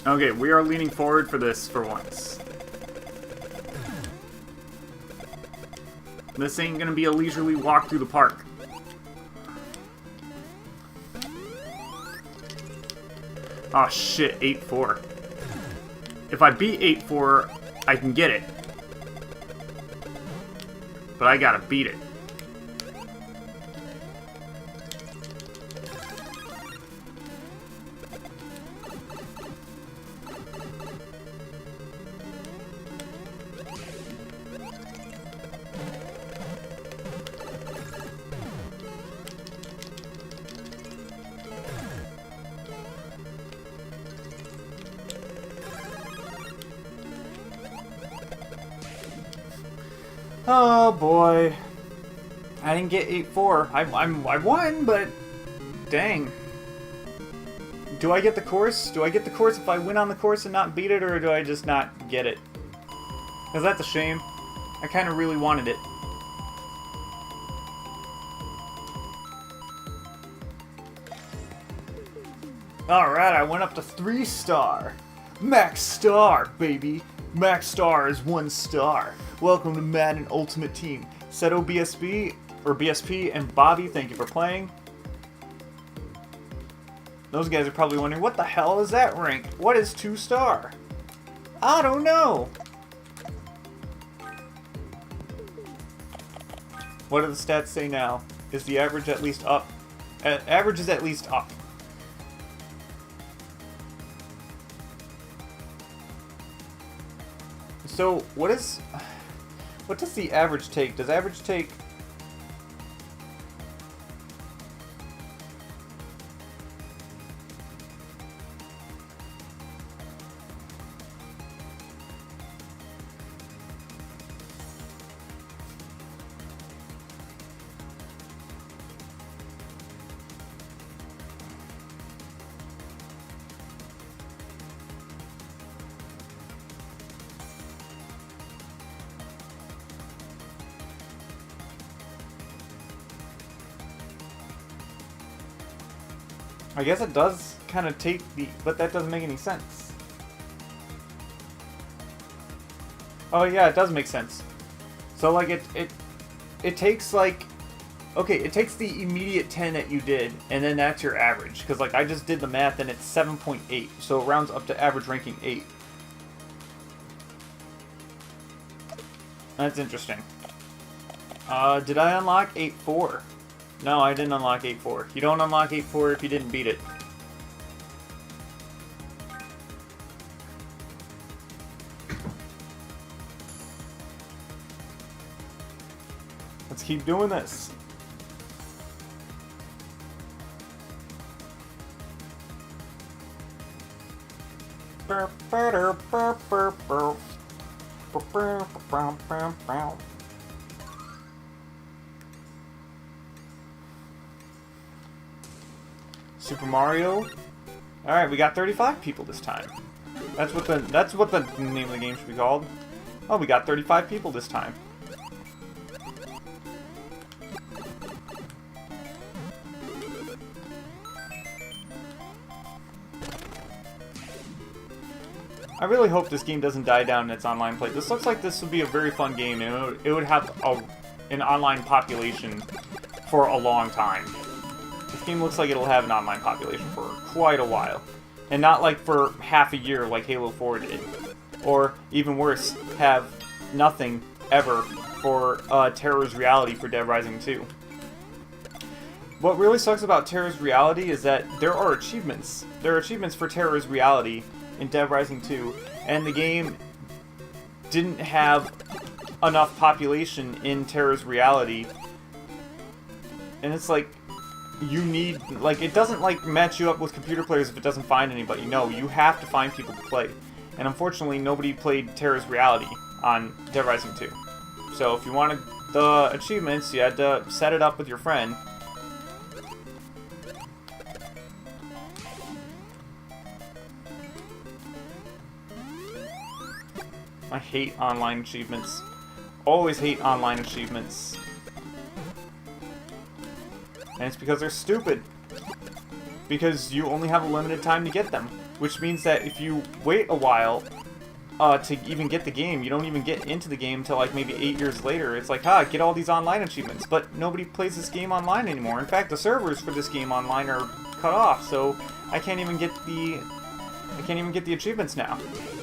Okay, we are leaning forward for this for once. This ain't gonna be a leisurely walk through the park. Oh shit, 8-4. If I beat 8-4, I can get it. But I gotta beat it. Oh boy. I didn't get 8-4. I won, but dang. Do I get the course? Do I get the course if I win on the course and not beat it, or do I just not get it? Because that's a shame. I kind of really wanted it. Alright, I went up to 3-star. Max star, baby. Max star is 1 star. Welcome to Madden Ultimate Team. Seto BSB, or BSP, and Bobby, thank you for playing. Those guys are probably wondering, what the hell is that rank? What is 2-star? I don't know. What do the stats say now? Is the average at least up? Average is at least up. So, what does the average take? Does average take... I guess it does kind of take the... But that doesn't make any sense. Oh yeah, it does make sense. So like it takes like... Okay, it takes the immediate 10 that you did, and then that's your average. Because like I just did the math and it's 7.8. So it rounds up to average ranking 8. That's interesting. Did I unlock 8-4? No, I didn't unlock 8-4. You don't unlock 8-4 if you didn't beat it. Let's keep doing this. Super Mario. Alright, we got 35 people this time. That's what the name of the game should be called. Oh, we got 35 people this time. I really hope this game doesn't die down in its online play. This looks like this would be a very fun game, and it would have an online population for a long time. This game looks like it'll have an online population for quite a while. And not like for half a year like Halo 4 did. Or, even worse, have nothing ever for Terror's Reality for Dead Rising 2. What really sucks about Terror's Reality is that there are achievements. There are achievements for Terror's Reality in Dead Rising 2, and the game didn't have enough population in Terror's Reality. And it's like, you need, like, it doesn't, like, match you up with computer players if it doesn't find anybody. No, you have to find people to play. And unfortunately, nobody played Terror's Reality on Dead Rising 2. So if you wanted the achievements, you had to set it up with your friend. I hate online achievements. Always hate online achievements. And it's because they're stupid. Because you only have a limited time to get them. Which means that if you wait a while to even get the game, you don't even get into the game until like maybe 8 years later. It's like, get all these online achievements. But nobody plays this game online anymore. In fact, the servers for this game online are cut off, so I can't even get the achievements now.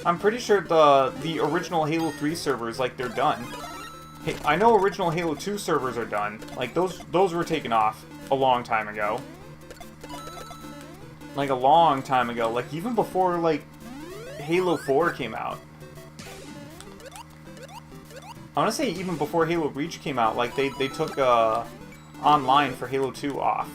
I'm pretty sure the original Halo 3 servers, like, they're done. Hey, I know original Halo 2 servers are done. Like, those were taken off a long time ago. Like, a long time ago. Like, even before, like, Halo 4 came out. I want to say even before Halo Reach came out, like, they took, online for Halo 2 off.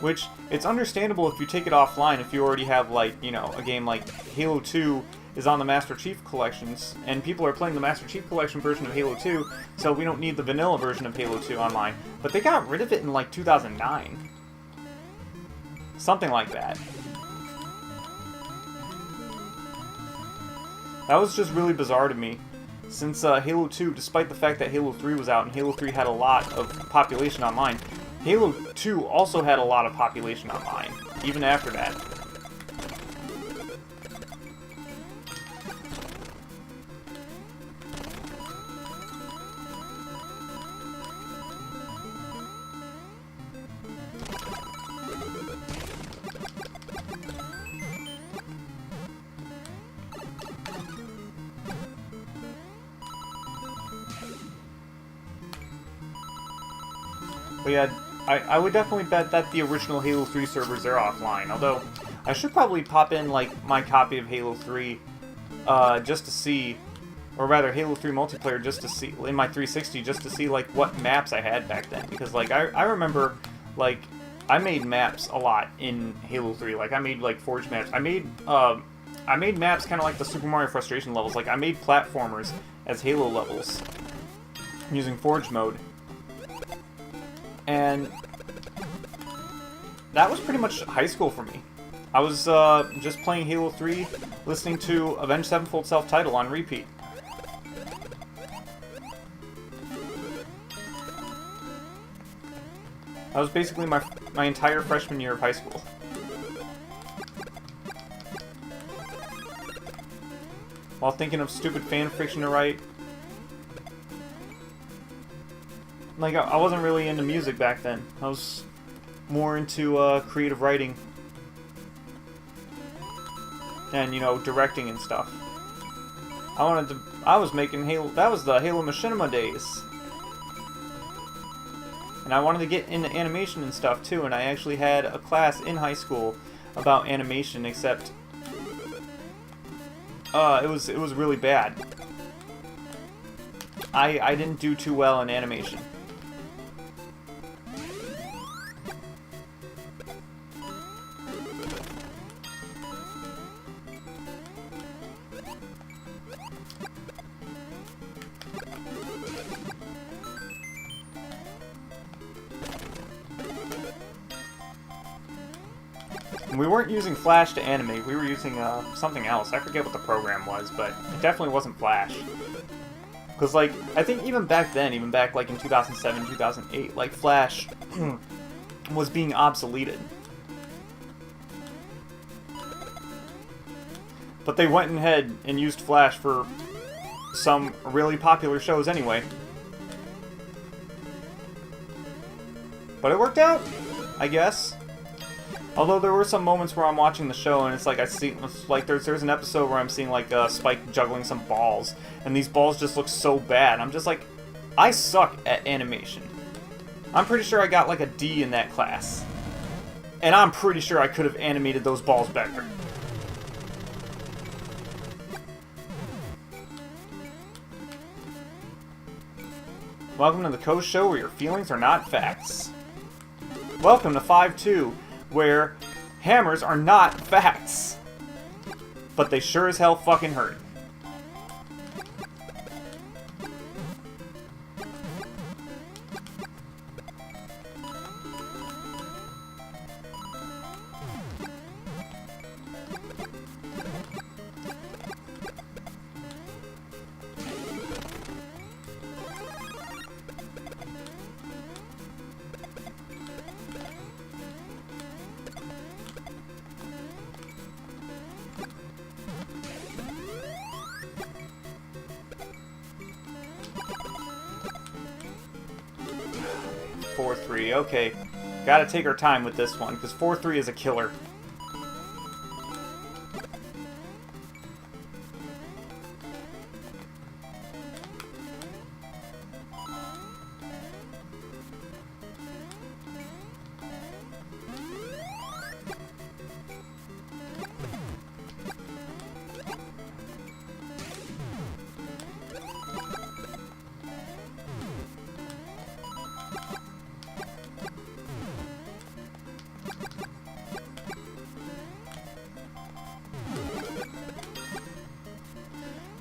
Which, it's understandable if you take it offline, if you already have, like, you know, a game like Halo 2 is on the Master Chief Collections, and people are playing the Master Chief Collection version of Halo 2, so we don't need the vanilla version of Halo 2 online. But they got rid of it in, like, 2009. Something like that. That was just really bizarre to me. Since Halo 2, despite the fact that Halo 3 was out, and Halo 3 had a lot of population online, Halo 2 also had a lot of population online, even after that. But yeah, I would definitely bet that the original Halo 3 servers are offline, although I should probably pop in, like, my copy of Halo 3 just to see, or rather Halo 3 multiplayer just to see, in my 360, just to see, like, what maps I had back then, because, like, I remember, like, I made maps a lot in Halo 3, like, I made, like, Forge maps, I made maps kind of like the Super Mario Frustration levels, like, I made platformers as Halo levels, using Forge mode. And that was pretty much high school for me. I was just playing Halo 3, listening to Avenged Sevenfold Self-Title on repeat. That was basically my entire freshman year of high school. While thinking of stupid fan fiction to write. Like, I wasn't really into music back then. I was more into creative writing. And, you know, directing and stuff. I was making Halo, that was the Halo Machinima days. And I wanted to get into animation and stuff too, and I actually had a class in high school about animation, except it was really bad. I didn't do too well in animation. We weren't using Flash to animate, we were using something else. I forget what the program was, but it definitely wasn't Flash. Because, like, I think even back then, even back, like, in 2007, 2008, like, Flash was being obsoleted. But they went ahead and used Flash for some really popular shows anyway. But it worked out, I guess. Although there were some moments where I'm watching the show and it's like I see, it's like there's an episode where I'm seeing like Spike juggling some balls, and these balls just look so bad. I'm just like, I suck at animation. I'm pretty sure I got like a D in that class, and I'm pretty sure I could have animated those balls better. Welcome to the Coast Show, where your feelings are not facts. Welcome to 5-2, where hammers are not facts. But they sure as hell fucking hurt. Okay, gotta take our time with this one, because 4-3 is a killer.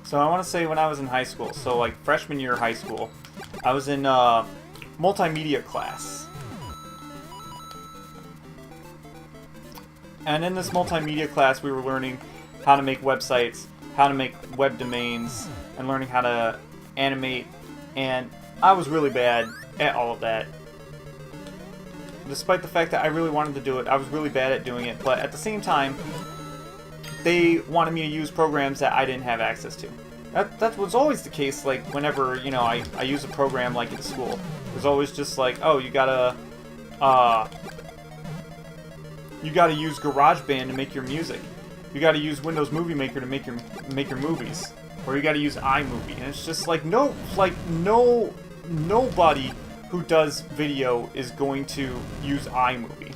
So I want to say when I was in high school, so like freshman year of high school, I was in multimedia class. And in this multimedia class we were learning how to make websites, how to make web domains, and learning how to animate, and I was really bad at all of that. Despite the fact that I really wanted to do it, I was really bad at doing it, but at the same time, they wanted me to use programs that I didn't have access to. That was always the case, like, whenever, you know, I use a program, like, at school. It was always just like, oh, you gotta use GarageBand to make your music. You gotta use Windows Movie Maker to make your movies. Or you gotta use iMovie. And it's just like, nobody who does video is going to use iMovie.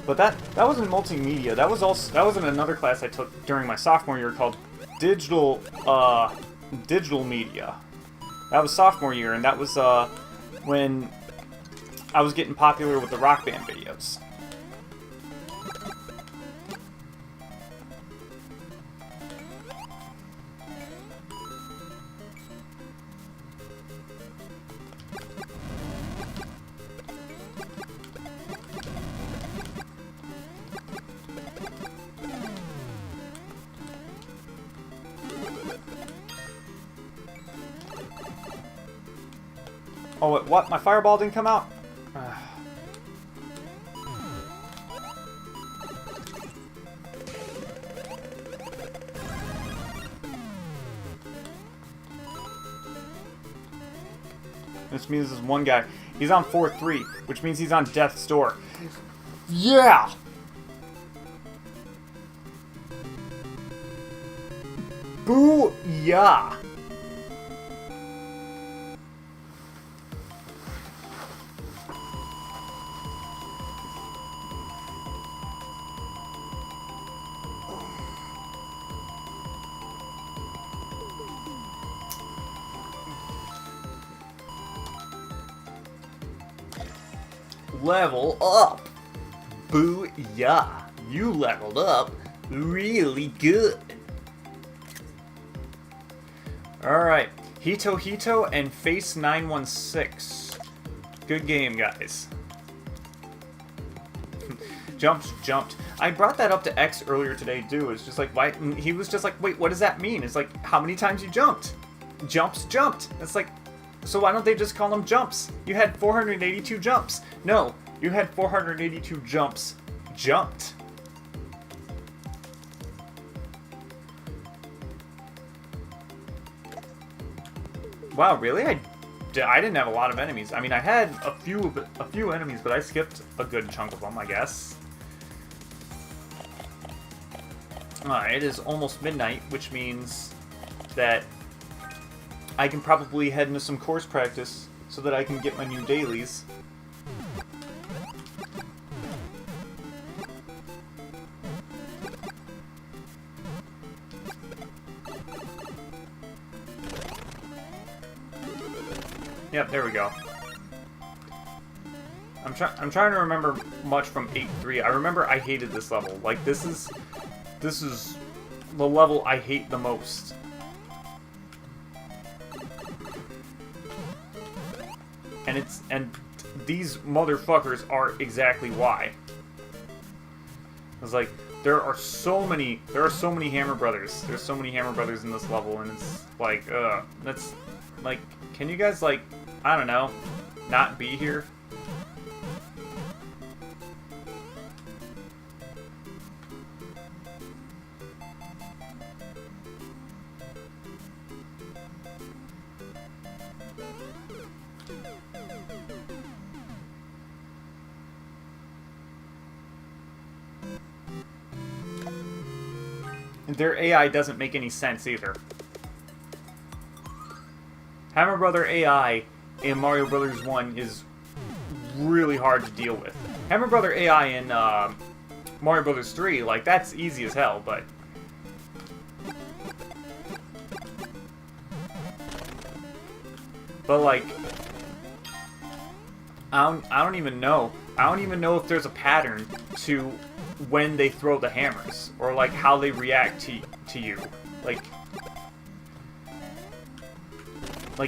But that wasn't multimedia. That was in another class I took during my sophomore year called digital media. That was sophomore year, and that was when I was getting popular with the Rock Band videos. Oh, what? My fireball didn't come out? This means there's one guy. He's on 4-3, which means he's on death's door. Yeah! Boo-yah! Level up! Boo-yah! You leveled up really good! Alright, Hito and Face 916. Good game, guys. Jumped. I brought that up to X earlier today, too. It's just like, why? He was just like, wait, what does that mean? It's like, how many times you jumped? jumps jumped. It's like, so why don't they just call them jumps? You had 482 jumps. No, you had 482 jumps jumped. Wow, really? I didn't have a lot of enemies. I mean, I had a few enemies, but I skipped a good chunk of them, I guess. It is almost midnight, which means that I can probably head into some course practice so that I can get my new dailies. Yep, there we go. I'm trying to remember much from 8.3. I remember I hated this level. Like, this is the level I hate the most. And these motherfuckers are exactly why. It's like there are so many Hammer Brothers. There's so many Hammer Brothers in this level, and it's like, that's like, can you guys, like, I don't know, not be here? Their AI doesn't make any sense either. Hammer Brother AI in Mario Brothers 1 is really hard to deal with. Hammer Brother AI in Mario Brothers 3, like, that's easy as hell, but... But, like... I don't even know. I don't even know if there's a pattern to when they throw the hammers, or like how they react to you. Like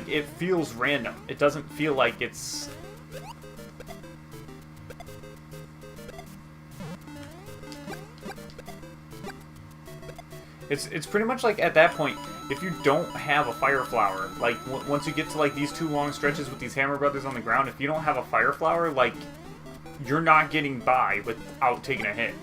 it feels random. It doesn't feel like it's... It's pretty much like at that point, if you don't have a fire flower, like once you get to like these two long stretches with these Hammer Brothers on the ground, if you don't have a fire flower, like, you're not getting by without taking a hit.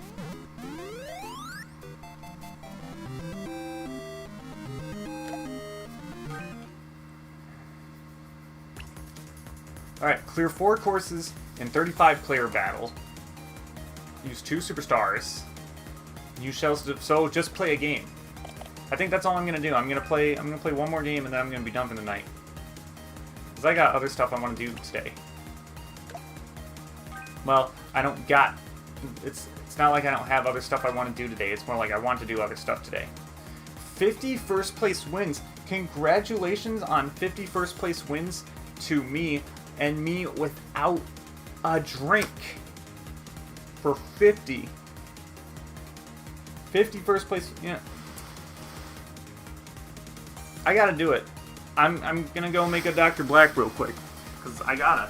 Alright, clear 4 courses in 35 player battle. Use 2 superstars. You shall so just play a game. I think that's all I'm gonna do. I'm gonna play one more game and then I'm gonna be done for the night. Cause I got other stuff I want to do today. Well, I don't got... It's not like I don't have other stuff I want to do today. It's more like I want to do other stuff today. 50 first place wins. Congratulations on 50 first place wins to me, and me without a drink for 50. 50 first place, yeah. I gotta do it. I'm gonna go make a Dr. Black real quick, because I gotta.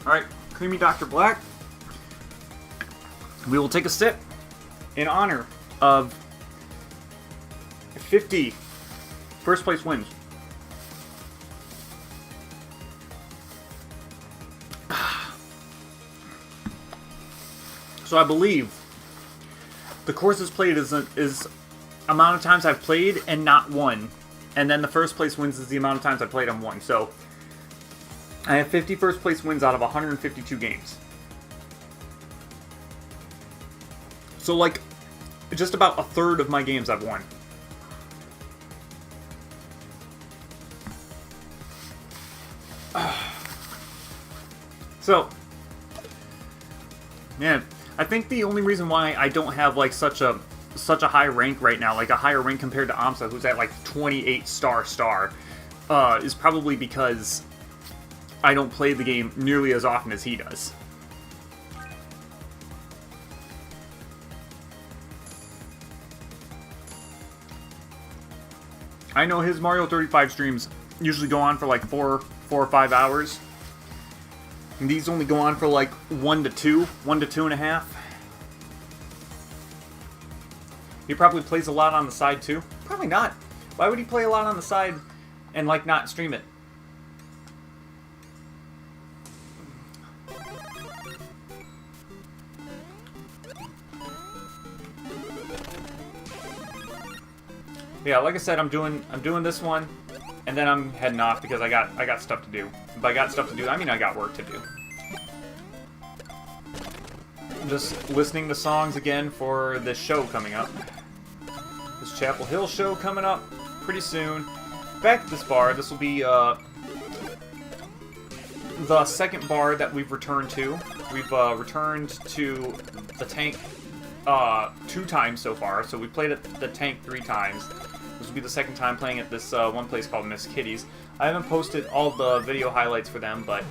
Alright, Creamy Dr. Black. We will take a sip in honor of 50 first place wins. So I believe the courses played is amount of times I've played and not won. And then the first place wins is the amount of times I played and won. So I have 50 first place wins out of 152 games. So like just about a third of my games I've won. So, man, I think the only reason why I don't have like such a high rank right now, like a higher rank compared to Amsa, who's at like 28 star, is probably because I don't play the game nearly as often as he does. I know his Mario 35 streams usually go on for like 4 or 5 hours. And these only go on for like 1 to 2.5. He probably plays a lot on the side too. Probably not. Why would he play a lot on the side and like not stream it? Yeah, like I said, I'm doing this one, and then I'm heading off because I got stuff to do. By I got stuff to do, I mean I got work to do. I'm just listening to songs again for this show coming up. This Chapel Hill show coming up pretty soon. Back at this bar, this will be the second bar that we've returned to. We've returned to the Tank 2 times so far, so we played at the Tank 3 times. This will be the second time playing at this one place called Miss Kitty's. I haven't posted all the video highlights for them, but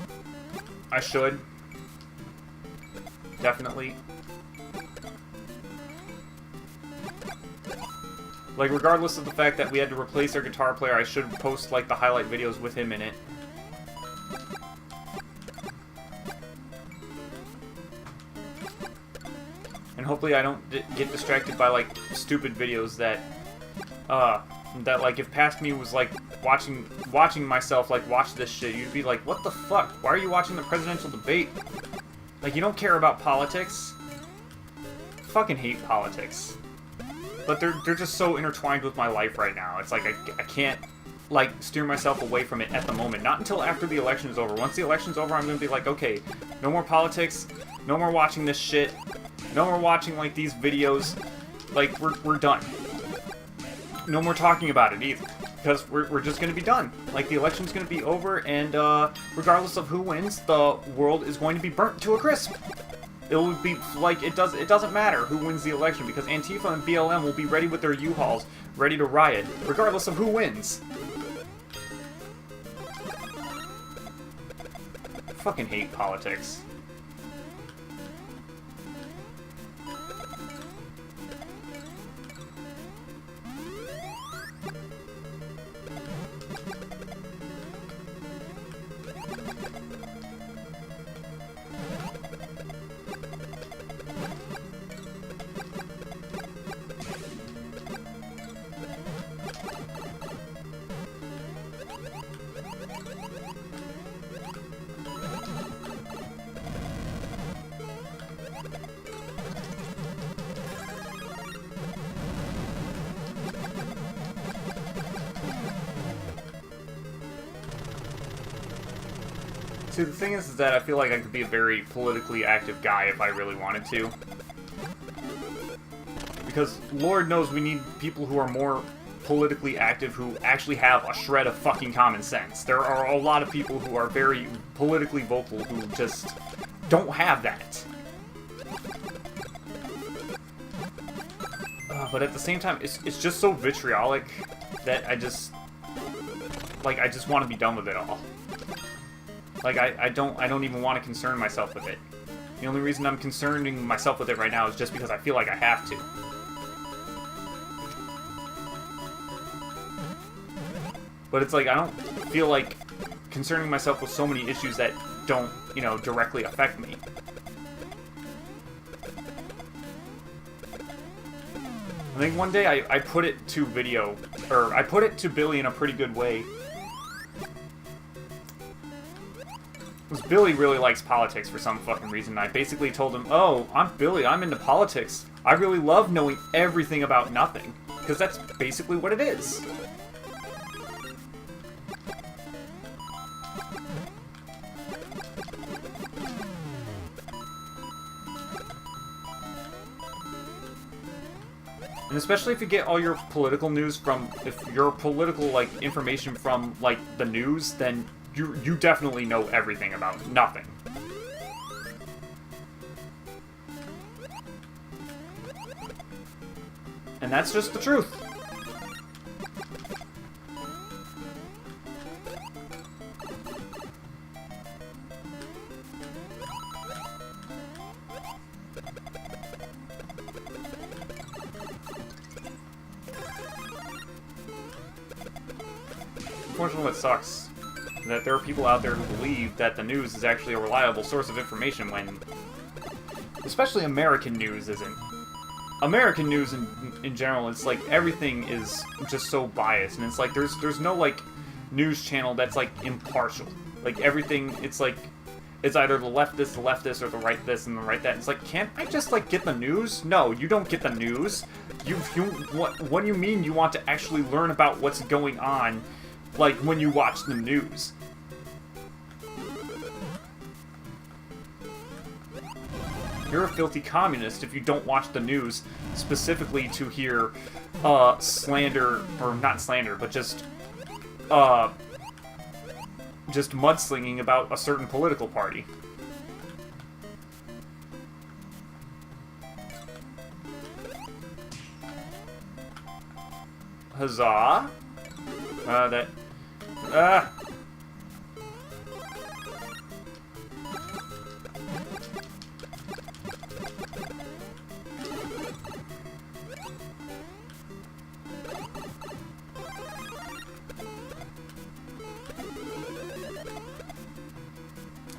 I should. Definitely. Like, regardless of the fact that we had to replace our guitar player, I should post, like, the highlight videos with him in it. And hopefully I don't get distracted by, like, stupid videos that, like, if past me was, like, watching myself, like, watch this shit, you'd be like, what the fuck? Why are you watching the presidential debate? Like, you don't care about politics? Fucking hate politics. But they're just so intertwined with my life right now. It's like, I can't, like, steer myself away from it at the moment. Not until after the election is over. Once the election's over, I'm gonna be like, okay, no more politics, no more watching this shit, no more watching, like, these videos. Like, we're done. No more talking about it, either. Because we're just gonna be done. Like, the election's gonna be over, and, regardless of who wins, the world is going to be burnt to a crisp. It will be, like, it doesn't matter who wins the election, because Antifa and BLM will be ready with their U-Hauls, ready to riot, regardless of who wins. Fucking hate politics. See, the thing is that I feel like I could be a very politically active guy if I really wanted to. Because Lord knows we need people who are more politically active who actually have a shred of fucking common sense. There are a lot of people who are very politically vocal who just don't have that. But at the same time, it's just so vitriolic that I just want to be done with it all. Like, I don't even want to concern myself with it. The only reason I'm concerning myself with it right now is just because I feel like I have to. But it's like, I don't feel like concerning myself with so many issues that don't, you know, directly affect me. I think one day I put it to video, or I put it to Billy in a pretty good way. Because Billy really likes politics for some fucking reason. I basically told him, oh, I'm Billy, I'm into politics. I really love knowing everything about nothing. Because that's basically what it is. And especially if you get all your political news from, if your political, like, information from, like, the news, then you definitely know everything about nothing. And that's just the truth. Unfortunately, what sucks is that there are people out there who believe that the news is actually a reliable source of information when, especially American news, isn't. American news in general, it's like everything is just so biased, and it's like there's no like news channel that's like impartial. Like everything, it's like it's either the left this, or the right this, and the right that. It's like, can't I just like get the news? No, you don't get the news. What do you mean you want to actually learn about what's going on, like when you watch the news? You're a filthy communist if you don't watch the news specifically to hear slander, or not slander, but just mudslinging about a certain political party. Huzzah!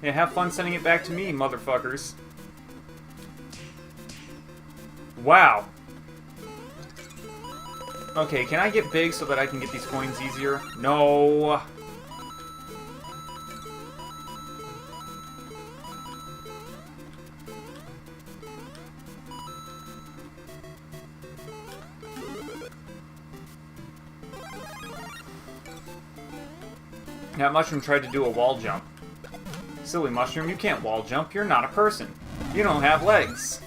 Yeah, have fun sending it back to me, motherfuckers. Wow. Okay, can I get big so that I can get these coins easier? No. That mushroom tried to do a wall jump. Silly mushroom, you can't wall jump. You're not a person. You don't have legs.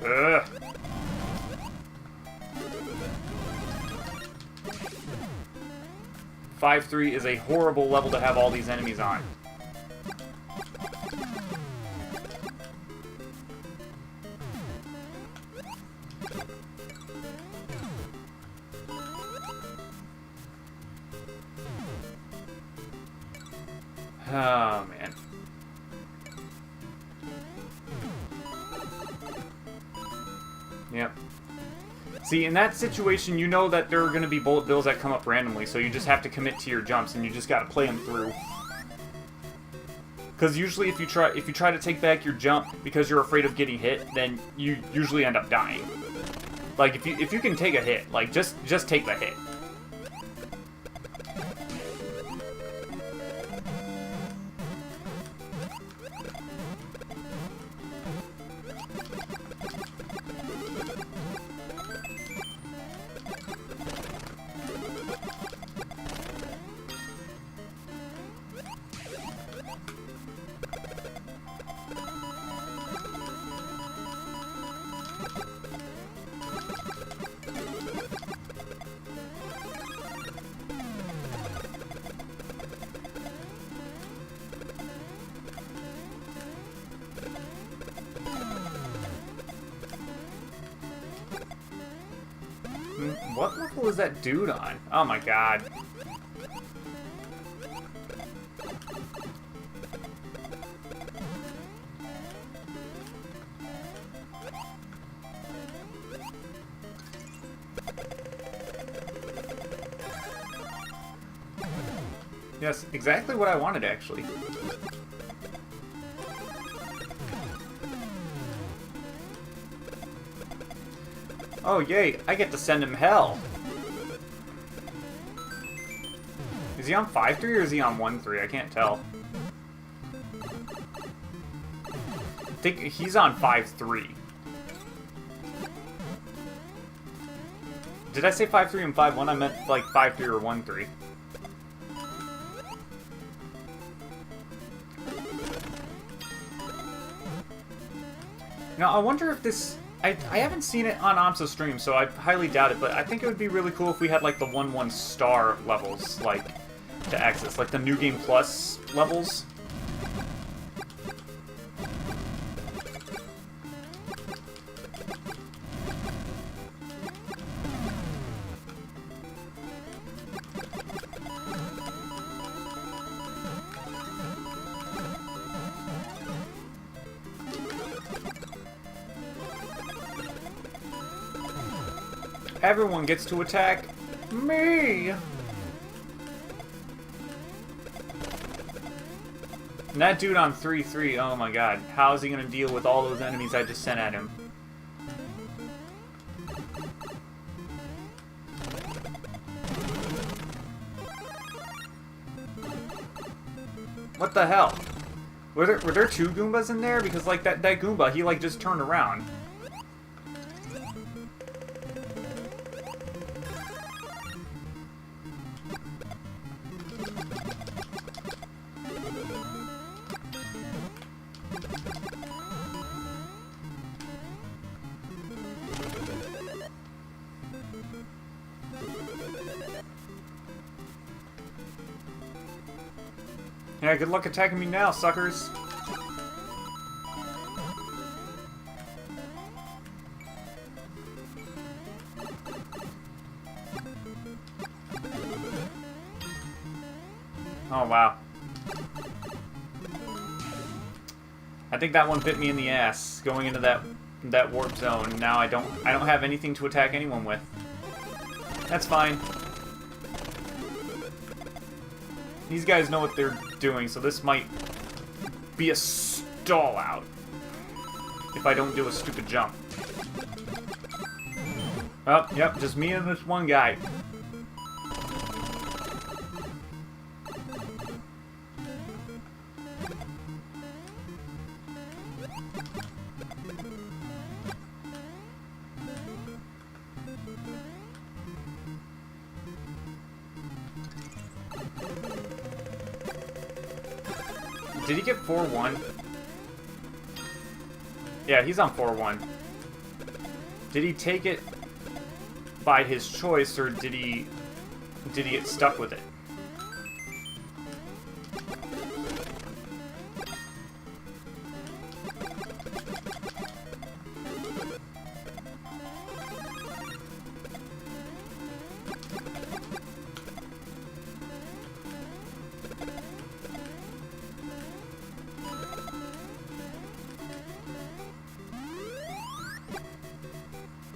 Ugh. (5-3) is a horrible level to have all these enemies on. Oh, man. Yep. See, in that situation, you know that there are going to be bullet bills that come up randomly, so you just have to commit to your jumps, and you just got to play them through. Because usually, if you try to take back your jump because you're afraid of getting hit, then you usually end up dying. Like if you can take a hit, like just take the hit. What level is that dude on? Oh my god. Yes, exactly what I wanted, actually. Oh, yay, I get to send him hell. Is he on 5-3 or is he on 1-3? I can't tell. I think he's on 5-3. Did I say 5-3 and 5-1? I meant like 5-3 or 1-3. Now, I wonder if this... I haven't seen it on Amsa's stream, so I highly doubt it, but I think it would be really cool if we had, like, the 1-1 star levels, like, to access. Like, the New Game Plus levels. Everyone gets to attack me! And that dude on 3-3, oh my god. How is he gonna deal with all those enemies I just sent at him? What the hell? Were there two Goombas in there? Because, like, that Goomba, he, like, just turned around. Yeah, good luck attacking me now, suckers. Oh, wow. I think that one bit me in the ass, going into that warp zone. Now I don't have anything to attack anyone with. That's fine. These guys know what they're doing, so this might be a stall out if I don't do a stupid jump. Oh, yep, just me and this one guy. Did he get 4-1? Yeah, he's on 4-1. Did he take it by his choice, or did he get stuck with it?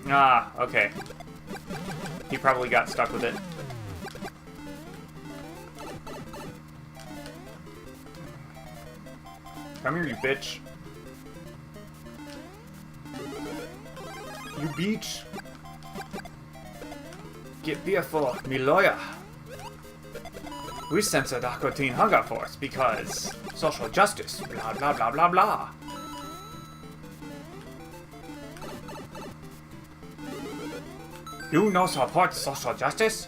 Ah, okay. He probably got stuck with it. Come here, you bitch. You beach. Get fearful, me lawyer. We censor the Aquatine Hunger Force because social justice, blah blah blah blah blah. You no support social justice?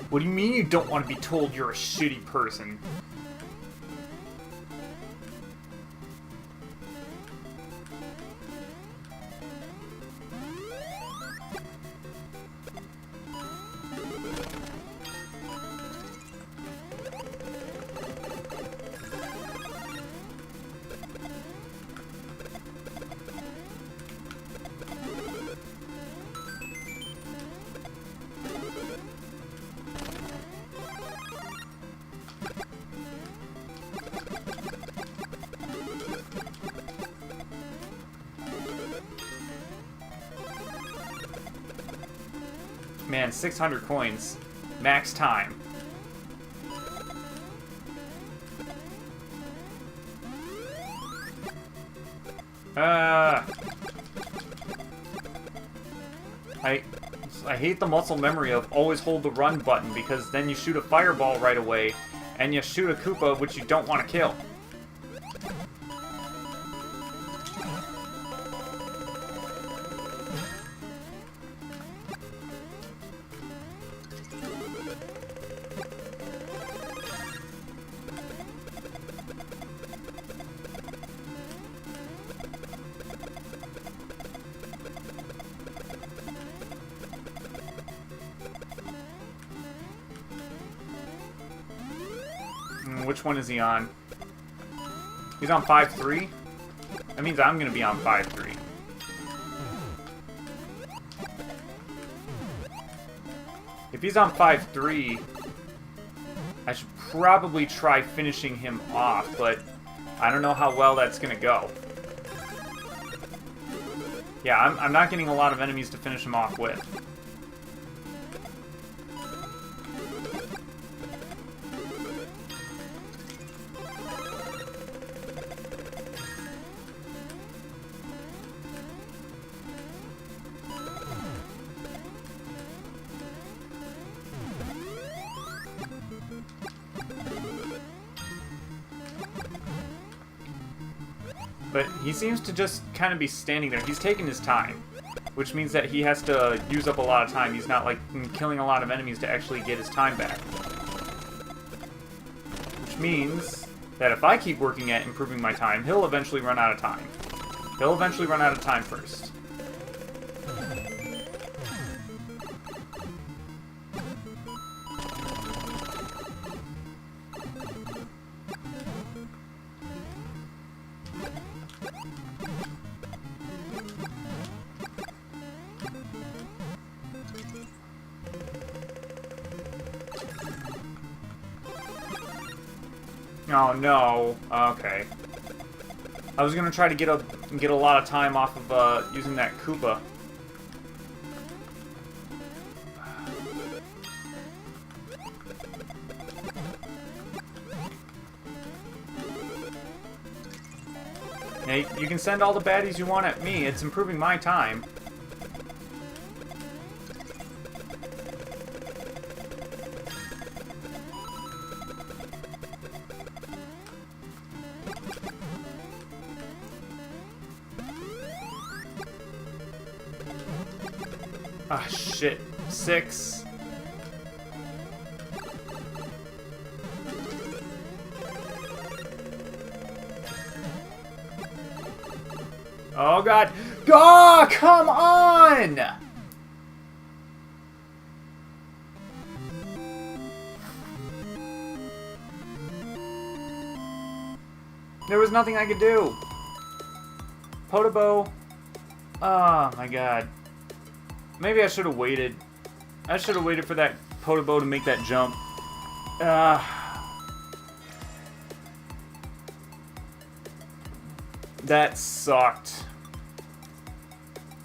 What do you mean you don't want to be told you're a shitty person? Man, 600 coins. Max time. I hate the muscle memory of always hold the run button, because then you shoot a fireball right away, and you shoot a Koopa which you don't want to kill. Which one is he on? He's on 5-3? That means I'm going to be on 5-3. If he's on 5-3, I should probably try finishing him off, but I don't know how well that's going to go. Yeah, I'm not getting a lot of enemies to finish him off with. But he seems to just kind of be standing there. He's taking his time, which means that he has to use up a lot of time. He's not, like, killing a lot of enemies to actually get his time back. Which means that if I keep working at improving my time, he'll eventually run out of time. He'll eventually run out of time first. Oh no. Okay. I was gonna try to get a lot of time off of using that Koopa. Hey, you can send all the baddies you want at me. It's improving my time. Ah, shit. 6. Oh, God. Oh, come on! There was nothing I could do. Podobo. Oh, my God. Maybe I should have waited. I should have waited for that Podobo to make that jump. That sucked.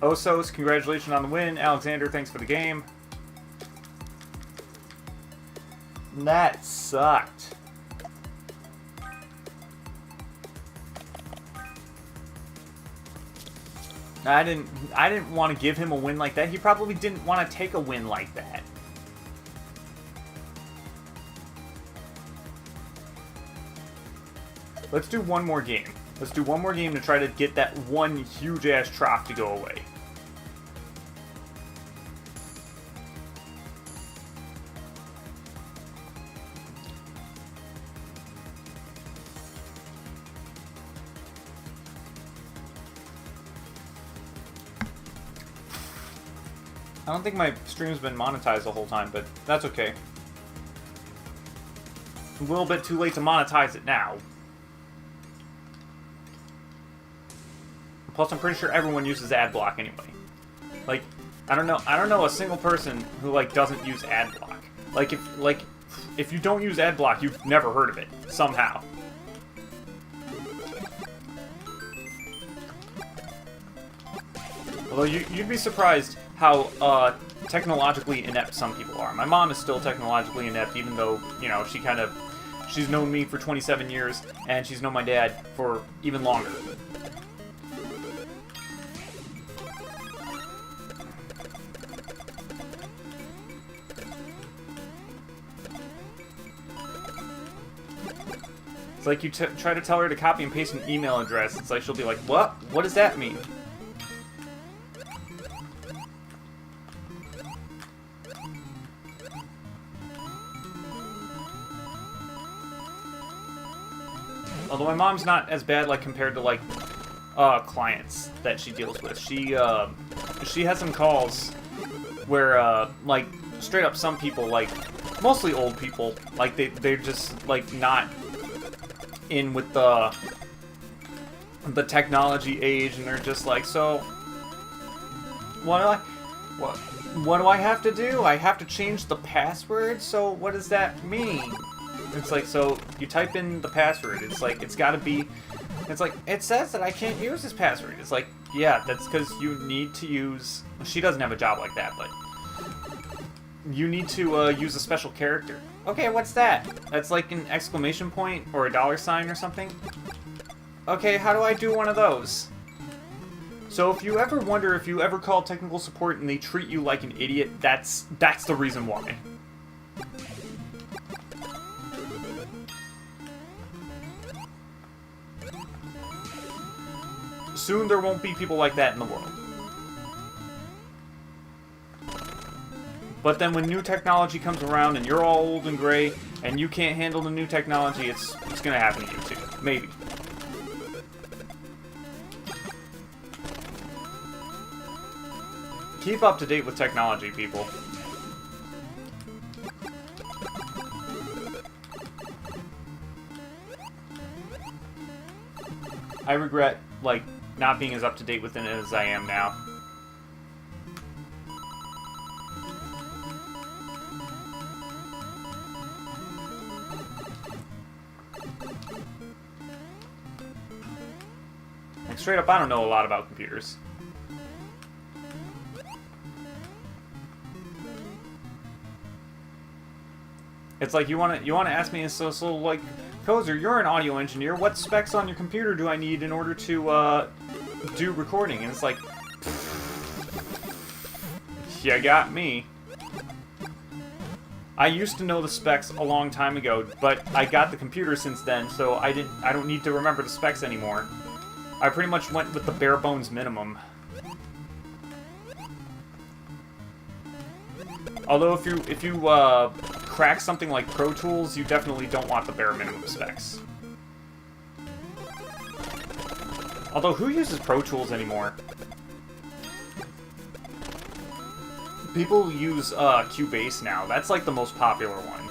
Osos, congratulations on the win. Alexander, thanks for the game. That sucked. I didn't want to give him a win like that. He probably didn't want to take a win like that. Let's do one more game. Let's do one more game to try to get that one huge-ass trough to go away. I don't think my stream's been monetized the whole time, but that's okay. A little bit too late to monetize it now. Plus, I'm pretty sure everyone uses ad block anyway. Like, I don't know a single person who like doesn't use ad block. Like if you don't use ad block, you've never heard of it somehow. Although you'd be surprised how technologically inept some people are. My mom is still technologically inept, even though, you know, she's known me for 27 years, and she's known my dad for even longer. It's like you try to tell her to copy and paste an email address. It's like she'll be like, what? What does that mean? Although my mom's not as bad, like, compared to, like, clients that she deals with. She has some calls where, like, straight up some people, like, mostly old people, like, they're just, like, not in with the technology age, and they're just like, so what do I have to do? I have to change the password? So what does that mean? It's like, so you type in the password. It's like, it's gotta be, it's like, it says that I can't use this password. It's like, yeah, that's because you need to use, she doesn't have a job like that, but you need to use a special character. Okay, what's that? That's like an exclamation point or a $sign or something? Okay, how do I do one of those? So if you ever wonder if you ever call technical support and they treat you like an idiot, that's the reason why. Soon there won't be people like that in the world. But then when new technology comes around and you're all old and gray and you can't handle the new technology, it's gonna happen to you too. Maybe. Keep up to date with technology, people. I regret, like, not being as up to date with it as I am now. Like, straight up, I don't know a lot about computers. It's like, you wanna ask me, so like, Kozer, you're an audio engineer, what specs on your computer do I need in order to do recording? And it's like, you got me. I used to know the specs a long time ago, but I got the computer since then, so I don't need to remember the specs anymore. I pretty much went with the bare bones minimum. Although if you crack something like Pro Tools, you definitely don't want the bare minimum specs. Although, who uses Pro Tools anymore? People use Cubase now. That's like the most popular one.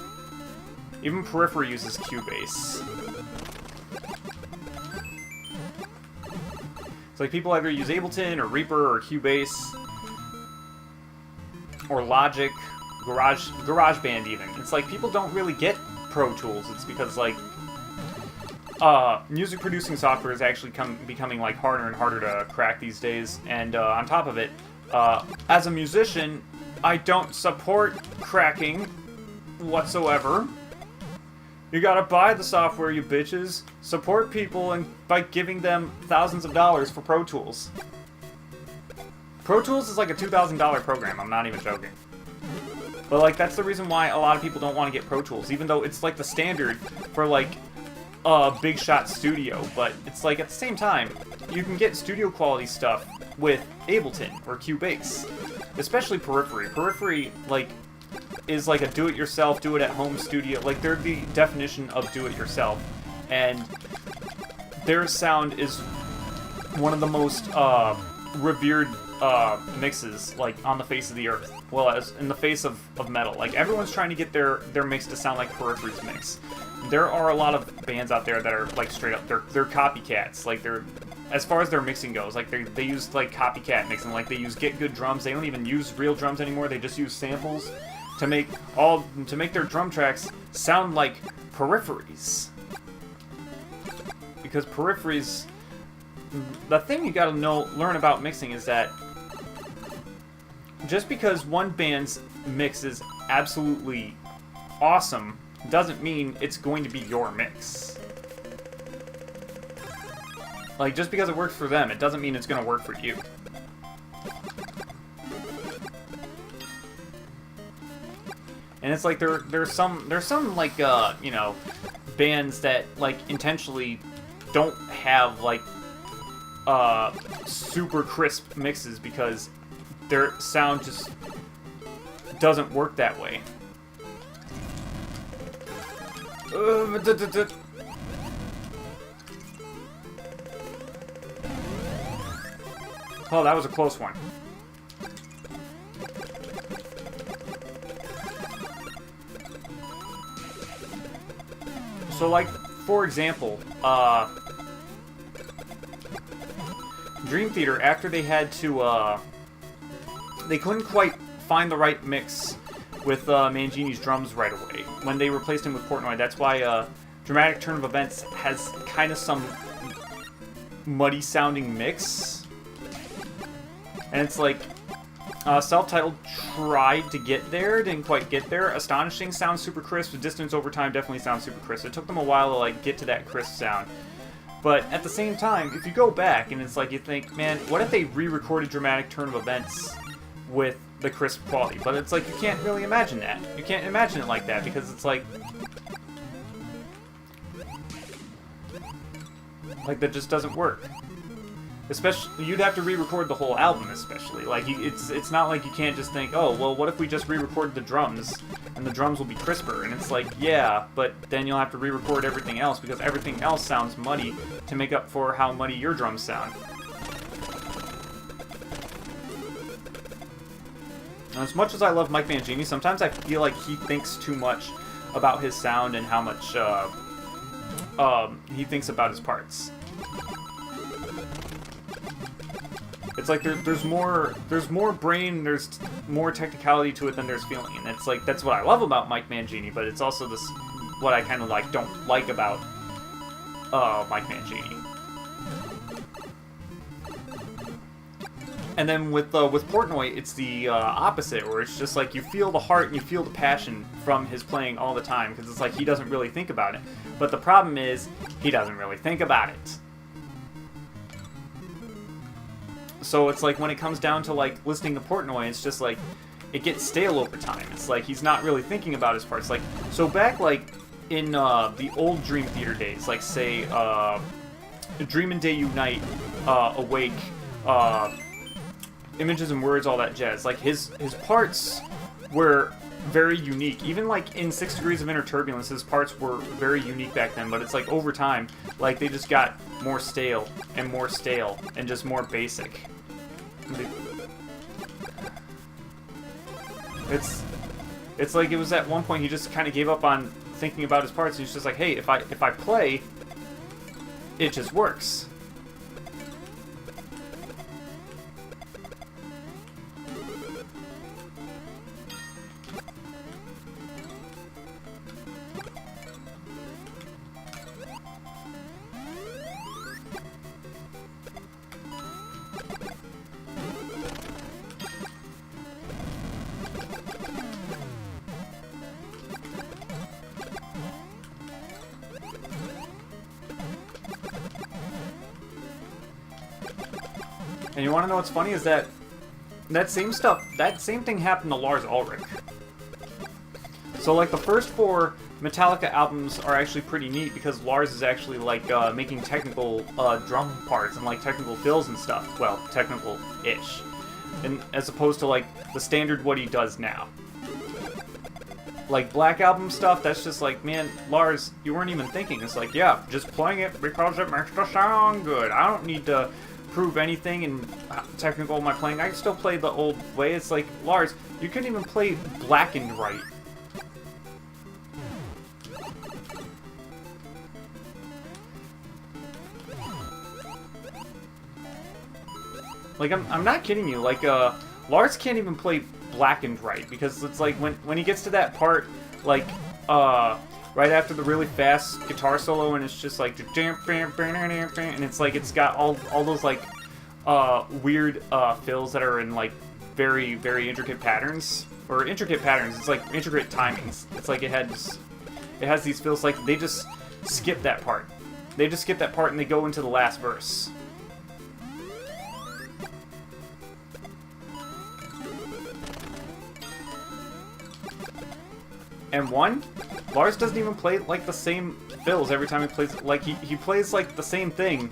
Even Periphery uses Cubase. It's like people either use Ableton or Reaper or Cubase or Logic, GarageBand even. It's like people don't really get Pro Tools. It's because, like, music producing software is actually becoming, like, harder and harder to crack these days. And on top of it, as a musician, I don't support cracking whatsoever. You gotta buy the software, you bitches. Support people and by giving them thousands of dollars for Pro Tools. Pro Tools is like a $2,000 program, I'm not even joking. But, like, that's the reason why a lot of people don't want to get Pro Tools, even though it's, like, the standard for, like, a big shot studio. But it's like, at the same time, you can get studio quality stuff with Ableton or Cubase. Especially Periphery. Periphery, like, is like a do-it-yourself, do-it-at-home studio. Like, they're the definition of do-it-yourself. And their sound is one of the most revered mixes, like, on the face of the earth. Well, as in the face of metal. Like, everyone's trying to get their mix to sound like Periphery's mix. There are a lot of bands out there that are, like, straight up, they're copycats. Like, they're, as far as their mixing goes, like, they use, like, copycat mixing. Like, they use Get Good drums. They don't even use real drums anymore. They just use samples to make their drum tracks sound like Peripheries. Because Peripheries, the thing you gotta learn about mixing is that just because one band's mix is absolutely awesome doesn't mean it's going to be your mix. Like, just because it works for them, it doesn't mean it's going to work for you. And it's like there's some like you know, bands that like intentionally don't have like super crisp mixes because their sound just doesn't work that way. Oh, that was a close one. So, like, for example, Dream Theater, after they had to, they couldn't quite find the right mix with Mangini's drums right away when they replaced him with Portnoy. That's why Dramatic Turn of Events has kind of some muddy-sounding mix. And it's like, Self-Titled tried to get there, didn't quite get there. Astonishing sounds super crisp. Distance Over Time definitely sounds super crisp. It took them a while to like get to that crisp sound. But at the same time, if you go back and it's like you think, man, what if they re-recorded Dramatic Turn of Events with the crisp quality? But it's like you can't really imagine that. You can't imagine it like that because it's like that just doesn't work. Especially, you'd have to re-record the whole album, especially. Like, it's not like you can't just think, oh, well, what if we just re-recorded the drums, and the drums will be crisper? And it's like, yeah, but then you'll have to re-record everything else, because everything else sounds muddy to make up for how muddy your drums sound. Now, as much as I love Mike Mangini, sometimes I feel like he thinks too much about his sound and how much he thinks about his parts. It's like there's more brain, there's more technicality to it than there's feeling, and it's like that's what I love about Mike Mangini, but it's also this what I kind of like don't like about Mike Mangini. And then with Portnoy, it's the opposite, where it's just like you feel the heart and you feel the passion from his playing all the time, because it's like he doesn't really think about it. But the problem is he doesn't really think about it. So it's like when it comes down to like listening to Portnoy, it's just like it gets stale over time. It's like he's not really thinking about his parts. Like so back like in the old Dream Theater days, like say Dream and Day Unite, Awake, Images and Words, all that jazz. Like his parts were very unique. Even like in 6 Degrees of Inner Turbulence, his parts were very unique back then. But it's like over time, like they just got more stale and just more basic. It's like it was at one point he just kind of gave up on thinking about his parts. He's just like, hey, if I play, it just works. And you want to know what's funny is that same thing happened to Lars Ulrich. So like the first 4 Metallica albums are actually pretty neat because Lars is actually like making technical drum parts and like technical fills and stuff. Well, technical-ish, and as opposed to like the standard what he does now. Like Black Album stuff, that's just like, man, Lars, you weren't even thinking. It's like, yeah, just playing it because it makes the sound good. I don't need to prove anything in technical my playing. I can still play the old way. It's like, Lars, you couldn't even play Blackened right. Like, I'm not kidding you. Like, Lars can't even play Blackened right, because it's like when he gets to that part, like, right after the really fast guitar solo, and it's just like, and it's like it's got all those like weird fills that are in like very, very intricate patterns. Or intricate patterns, it's like intricate timings. It's like it has these feels like they just skip that part. They just skip that part and they go into the last verse. And one, Lars doesn't even play like the same fills every time he plays. Like he plays like the same thing.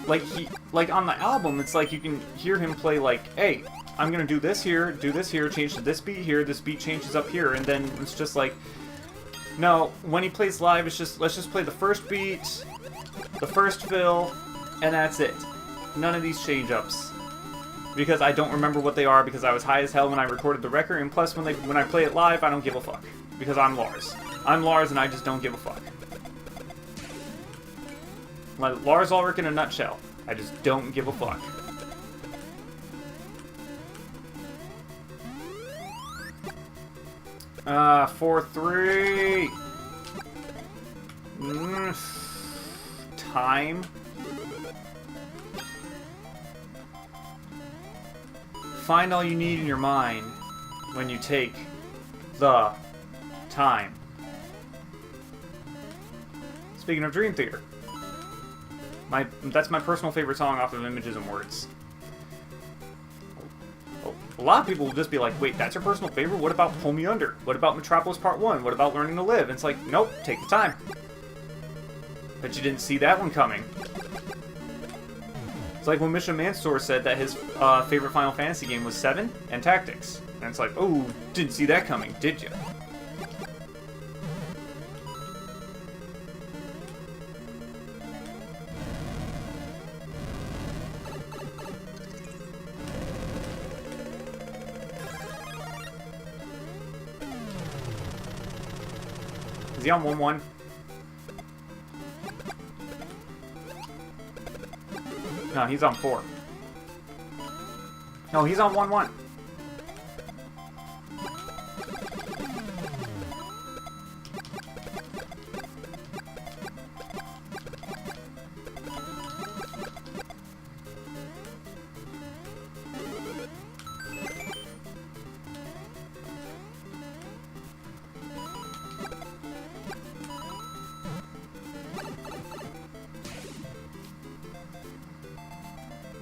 Like on the album, it's like you can hear him play like, hey, I'm gonna do this here, change to this beat here, this beat changes up here, and then it's just like, no, when he plays live, it's just, let's just play the first beat, the first fill, and that's it. None of these change-ups. Because I don't remember what they are, because I was high as hell when I recorded the record, and plus when I play it live, I don't give a fuck. Because I'm Lars. I'm Lars and I just don't give a fuck. Like Lars Ulrich in a nutshell. I just don't give a fuck. Ah, 4-3. Time. Find all you need in your mind when you take the time. Speaking of Dream Theater. That's my personal favorite song off of Images and Words. A lot of people will just be like, wait, that's your personal favorite? What about Pull Me Under? What about Metropolis Part 1? What about Learning to Live? And it's like, nope, take the time. Bet you didn't see that one coming. It's like when Misha Mansour said that his favorite Final Fantasy game was 7 and Tactics. And it's like, oh, didn't see that coming, did you? Is he on 1-1? No, he's on 4. No, he's on 1-1.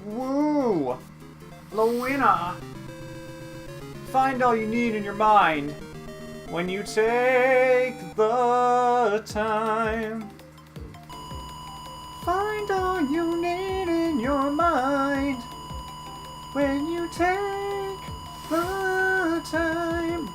Woo! The winner! Find all you need in your mind when you take the time. Find all you need in your mind when you take the time.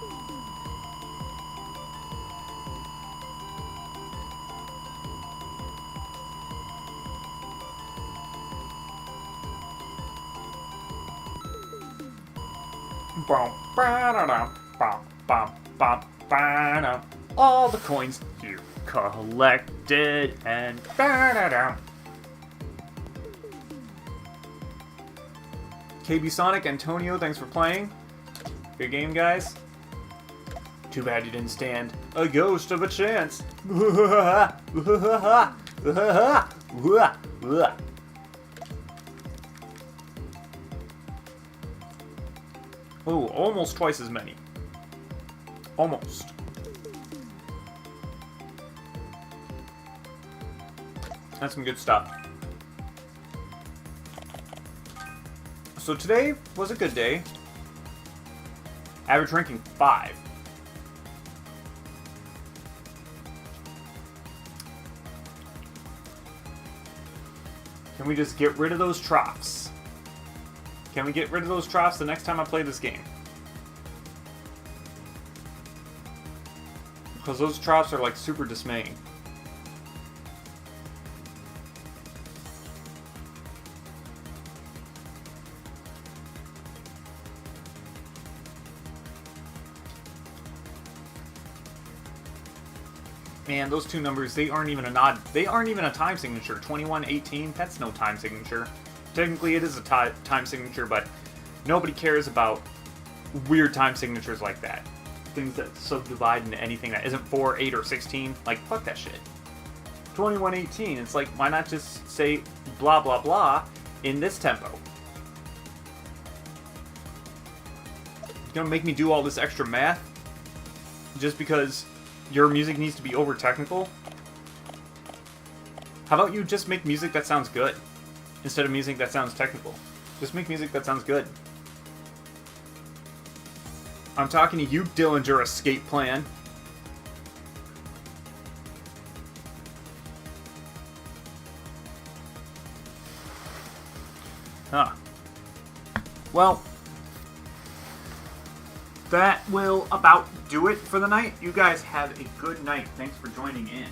All the coins you collected and KB Sonic, Antonio, thanks for playing. Good game, guys. Too bad you didn't stand a ghost of a chance. Ooh, almost twice as many. Almost. That's some good stuff. So today was a good day. Average ranking 5. Can we just get rid of those troughs? Can we get rid of those troughs the next time I play this game? Because those troughs are like super dismaying. Man, those two numbers, they aren't even a nod. They aren't even a time signature. 21-18, that's no time signature. Technically, it is a time signature, but nobody cares about weird time signatures like that. Things that subdivide into anything that isn't 4, 8, or 16. Like, fuck that shit. 21-18, it's like, why not just say blah, blah, blah in this tempo? You're gonna make me do all this extra math just because your music needs to be over technical? How about you just make music that sounds good instead of music that sounds technical? Just make music that sounds good. I'm talking to you, Dillinger Escape Plan. Huh. Well, that will about do it for the night. You guys have a good night. Thanks for joining in.